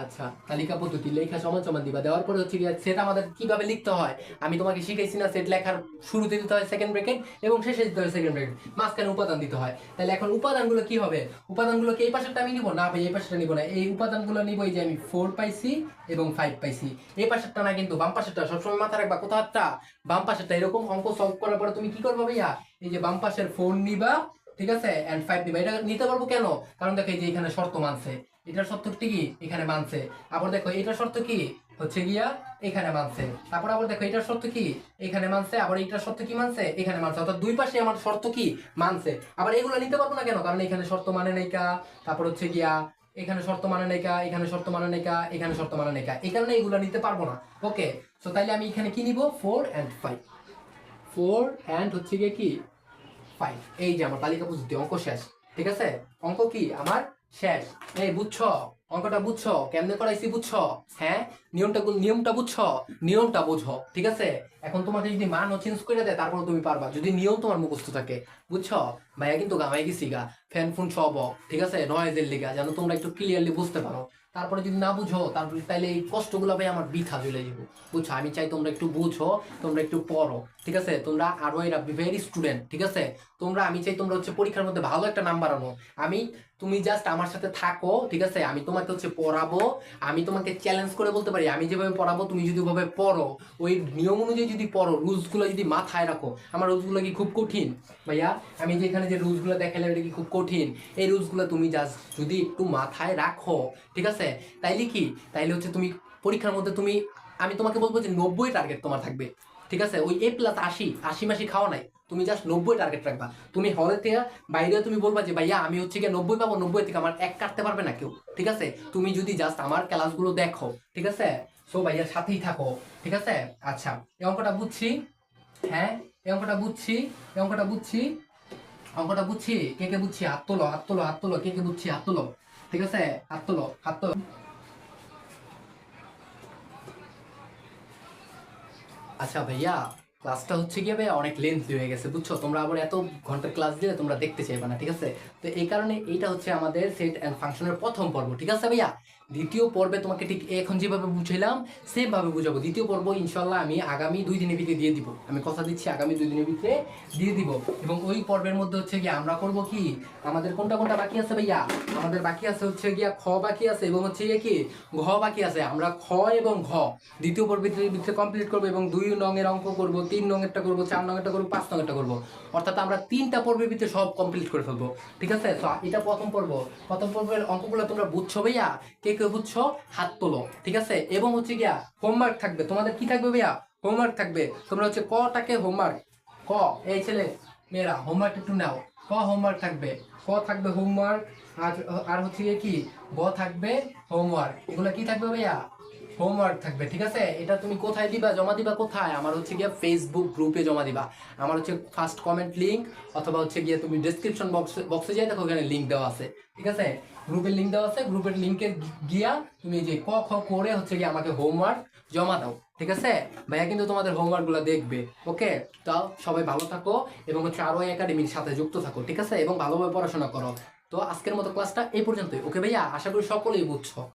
আচ্ছা তালিকা পদ্ধতি লেখা সমান সমান দিবা। দেওয়ার পরে হচ্ছে সেট আমাদের কিভাবে লিখতে হয় আমি তোমাকে শিখাইছি না? সেট লেখার শুরুতে দিতে হয় সেকেন্ড ব্র্যাকেট এবং শেষে দিতে হয় সেকেন্ড ব্র্যাকেট, মাঝখানে উপাদান দিতে হয়। তাহলে এখন উপাদানগুলো কি হবে? উপাদানগুলোকে এই পাশেরটা আমি নিব না ভাই, এই পাশেরটা নিব না। এই উপাদানগুলো নিব এই যে আমি 4 পাইছি এবং 5 পাইছি। এই পাশেরটা না, কিন্তু বাম পাশেরটা সবসময় মাথা রাখবা। কোথাটা? বাম পাশেরটা। এরকম অঙ্ক সলভ করার পরে তুমি কি করবে ভাইয়া? এই যে বাম পাশের 4 নিবা ঠিক আছে এন্ড 5 দিবা। এটা নিতে পারবো কেন? কারণ দেখো এই যে এখানে শর্ত মানছে, এটার শর্তটি কি এখানে মানছে, আবার দেখো এটার শর্ত কি হচ্ছে গিয়া এখানে মানছে, তারপর আবার দেখো এটার শর্ত কি এখানে মানছে, আবার এটার শর্ত কি মানছে এখানে মানছে, অর্থাৎ দুই পাশে আমার শর্ত কি মানছে। আবার এগুলো নিতে পারবো না কেন? কারণ এখানে শর্ত মানে নাইকা, তারপর হচ্ছে গিয়া এখানে শর্ত মানে নাইকা, এখানে শর্ত মানে নাইকা, এখানে শর্ত মানে নাইকা, এই কারণে এগুলো নিতে পারবো না। ওকে, সো তাইলে আমি এখানে কি নিব 4 and 5, 4 and হচ্ছে গিয়ে কি 5। এই যে আমার তালিকা বুঝতে অঙ্ক শেষ। ঠিক আছে, অঙ্ক কি আমার শেষ। এই বুঝছো অঙ্কটা? বুঝছো কেমনে করাইছি? বুঝছো? হ্যাঁ, নিয়মটা বুঝছো? নিয়মটা বুঝো। ঠিক আছে, এখন তোমাকে যদি মানও চেঞ্জ করে দেয় তারপর তুমি পারবা, যদি নিয়ম তোমার মুখস্থ থাকে। বুঝছো? ভাইয়া কিন্তু গামাই গেছি গা, ফ্যান ফোন সব off, ঠিক আছে, নয়েজের লিগা, যেন তোমরা একটু ক্লিয়ারলি বুঝতে পারো। তারপরে যদি না বুঝো তারপরে তাইলে এই কষ্টগুলো ভাই আমার বৃথা চলে যাবো। বুঝছো? আমি চাই তোমরা একটু বুঝো, তোমরা একটু পড়ো। ঠিক আছে, তোমরা আরো এরা ভেরি স্টুডেন্ট। ঠিক আছে, তোমরা আমি চাই তোমরা হচ্ছে পরীক্ষার মধ্যে ভালো একটা নাম্বার আনো। তুমি জাস্ট আমার সাথে থাকো। ঠিক আছে, আমি তোমাকে হচ্ছে পড়াবো, আমি তোমাকে চ্যালেঞ্জ করে বলতে পারি আমি যেভাবে পড়াবো তুমি যদি ওভাবে পড়ো, ওই নিয়ম অনুযায়ী যদি পড়ো, রুলসগুলো যদি মাথায় রাখো। আমার রুলসগুলো কি খুব কঠিন ভাইয়া? আমি যে এখানে যে রুলসগুলো দেখালাম এটা কি খুব কঠিন? এই রুলসগুলো তুমি জাস্ট যদি একটু মাথায় রাখো, ঠিক আছে, তাইলে কি, তাইলে হচ্ছে তুমি পরীক্ষার মধ্যে তুমি, আমি তোমাকে বলবো যে 90 টার্গেট তোমার থাকবে। ঠিক আছে, ওই A+80 80 মাসি খাওয়া নাই, তুমি জাস্ট 90 টার্গেট রাখবা। তুমি হলে থেকে বাইরে তুমি বলবা যে ভাইয়া আমি হচ্ছে গিয়ে 90 পাবো, 90 থেকে আমার এক কাটতে পারবে না কেউ। ঠিক আছে, তুমি যদি জাস্ট আমার ক্লাসগুলো দেখো। ঠিক আছে, সো ভাইয়ার সাথেই থাকো। ঠিক আছে, আচ্ছা এই অঙ্কটা বুঝছি। হ্যাঁ, এই অঙ্কটা বুঝছি, এই অঙ্কটা বুঝছি, অঙ্কটা বুঝছি। কে কে বুঝছি হাত তোলো, হাত তোলো, হাত তোলো, কে কে বুঝছি হাত তোলো। ঠিক আছে, হাত তোলো, হাত তোলো। আচ্ছা ভাইয়া, ক্লাসটা হচ্ছে গিয়ে ভাইয়া অনেক লেন্থ হয়ে গেছে, বুঝছো? তোমরা আবার এত ঘন্টার ক্লাস দিলে তোমরা দেখতে চাইবে না। ঠিক আছে, তো এই কারণে এইটা হচ্ছে আমাদের সেট অ্যান্ড ফাংশনের প্রথম পর্ব। ঠিক আছে ভাইয়া, দ্বিতীয় পর্বে তোমাকে ঠিক এখন যেভাবে বুঝাইলাম সেম ভাবে বুঝাবো। দ্বিতীয় পর্ব ইনশাল্লাহ আমি আগামী 2 দিনের ভিতরে দিয়ে দিব, আমি কথা দিচ্ছি আগামী 2 দিনের ভিতরে দিয়ে দিব। এবং ওই পর্বের মধ্যে হচ্ছে গিয়ে আমরা করব কি, আমাদের কোনটা কোনটা বাকি আছে ভাইয়া? আমাদের বাকি আছে হচ্ছে গিয়া খ বাকি আছে এবং হচ্ছে গিয়ে কি ঘ বাকি আছে। আমরা খ এবং ঘ দ্বিতীয় পর্বের ভিতরে কমপ্লিট করবো এবং 2 নংয়ের অঙ্ক করবো, 3 নংয়েরটা করবো, 4 নংয়েরটা করবো, 5 নংয়েরটা করবো। অর্থাৎ আমরা 3টা পর্বের ভিতরে সব কমপ্লিট করে ফেলবো। ঠিক আছে, তো এটা প্রথম পর্ব। প্রথম পর্বের অঙ্কগুলো তোমরা বুঝছো ভাইয়া? কে কে বুঝছো হাত তোলো। ঠিক আছে, এবং হচ্ছে গিয়া হোমওয়ার্ক থাকবে তোমাদের। কি থাকবে ভাইয়া? হোমওয়ার্ক থাকবে। তোমরা হচ্ছে কটাকে হোমওয়ার্ক, ক এই ছেলে মেয়েরা হোমওয়ার্ক একটু নাও। ক হোমওয়ার্ক থাকবে, ক থাকবে হোমওয়ার্ক। আর আর হচ্ছে গিয়ে কি গ থাকবে হোমওয়ার্ক। এগুলো কি থাকবে ভাইয়া? হোমওয়ার্ক থাকবে। ঠিক আছে, এটা তুমি কোথায় দিবা, জমা দিবা কোথায়? আমার হচ্ছে গিয়ে ফেসবুক গ্রুপে জমা দিবা। আমার হচ্ছে ফার্স্ট কমেন্ট লিঙ্ক, অথবা হচ্ছে গিয়ে তুমি ডেসক্রিপশন বক্সে যাই দেখো, ওখানে লিঙ্ক দেওয়া আছে। ঠিক আছে, গ্রুপের লিঙ্ক দেওয়া আছে, গ্রুপের লিঙ্কে গিয়া তুমি যে ক খ করে হচ্ছে গিয়ে আমাকে হোমওয়ার্ক জমা দাও। ঠিক আছে ভাইয়া, কিন্তু তোমাদের হোমওয়ার্ক গুলো দেখবে। ওকে, তাও সবাই ভালো থাকো এবং হচ্ছে আরো একাডেমির সাথে যুক্ত থাকো। ঠিক আছে, এবং ভালোভাবে পড়াশোনা করো। তো আজকের মতো ক্লাসটা এই পর্যন্তই। ওকে ভাইয়া, আশা করি সকলেই বুঝছো।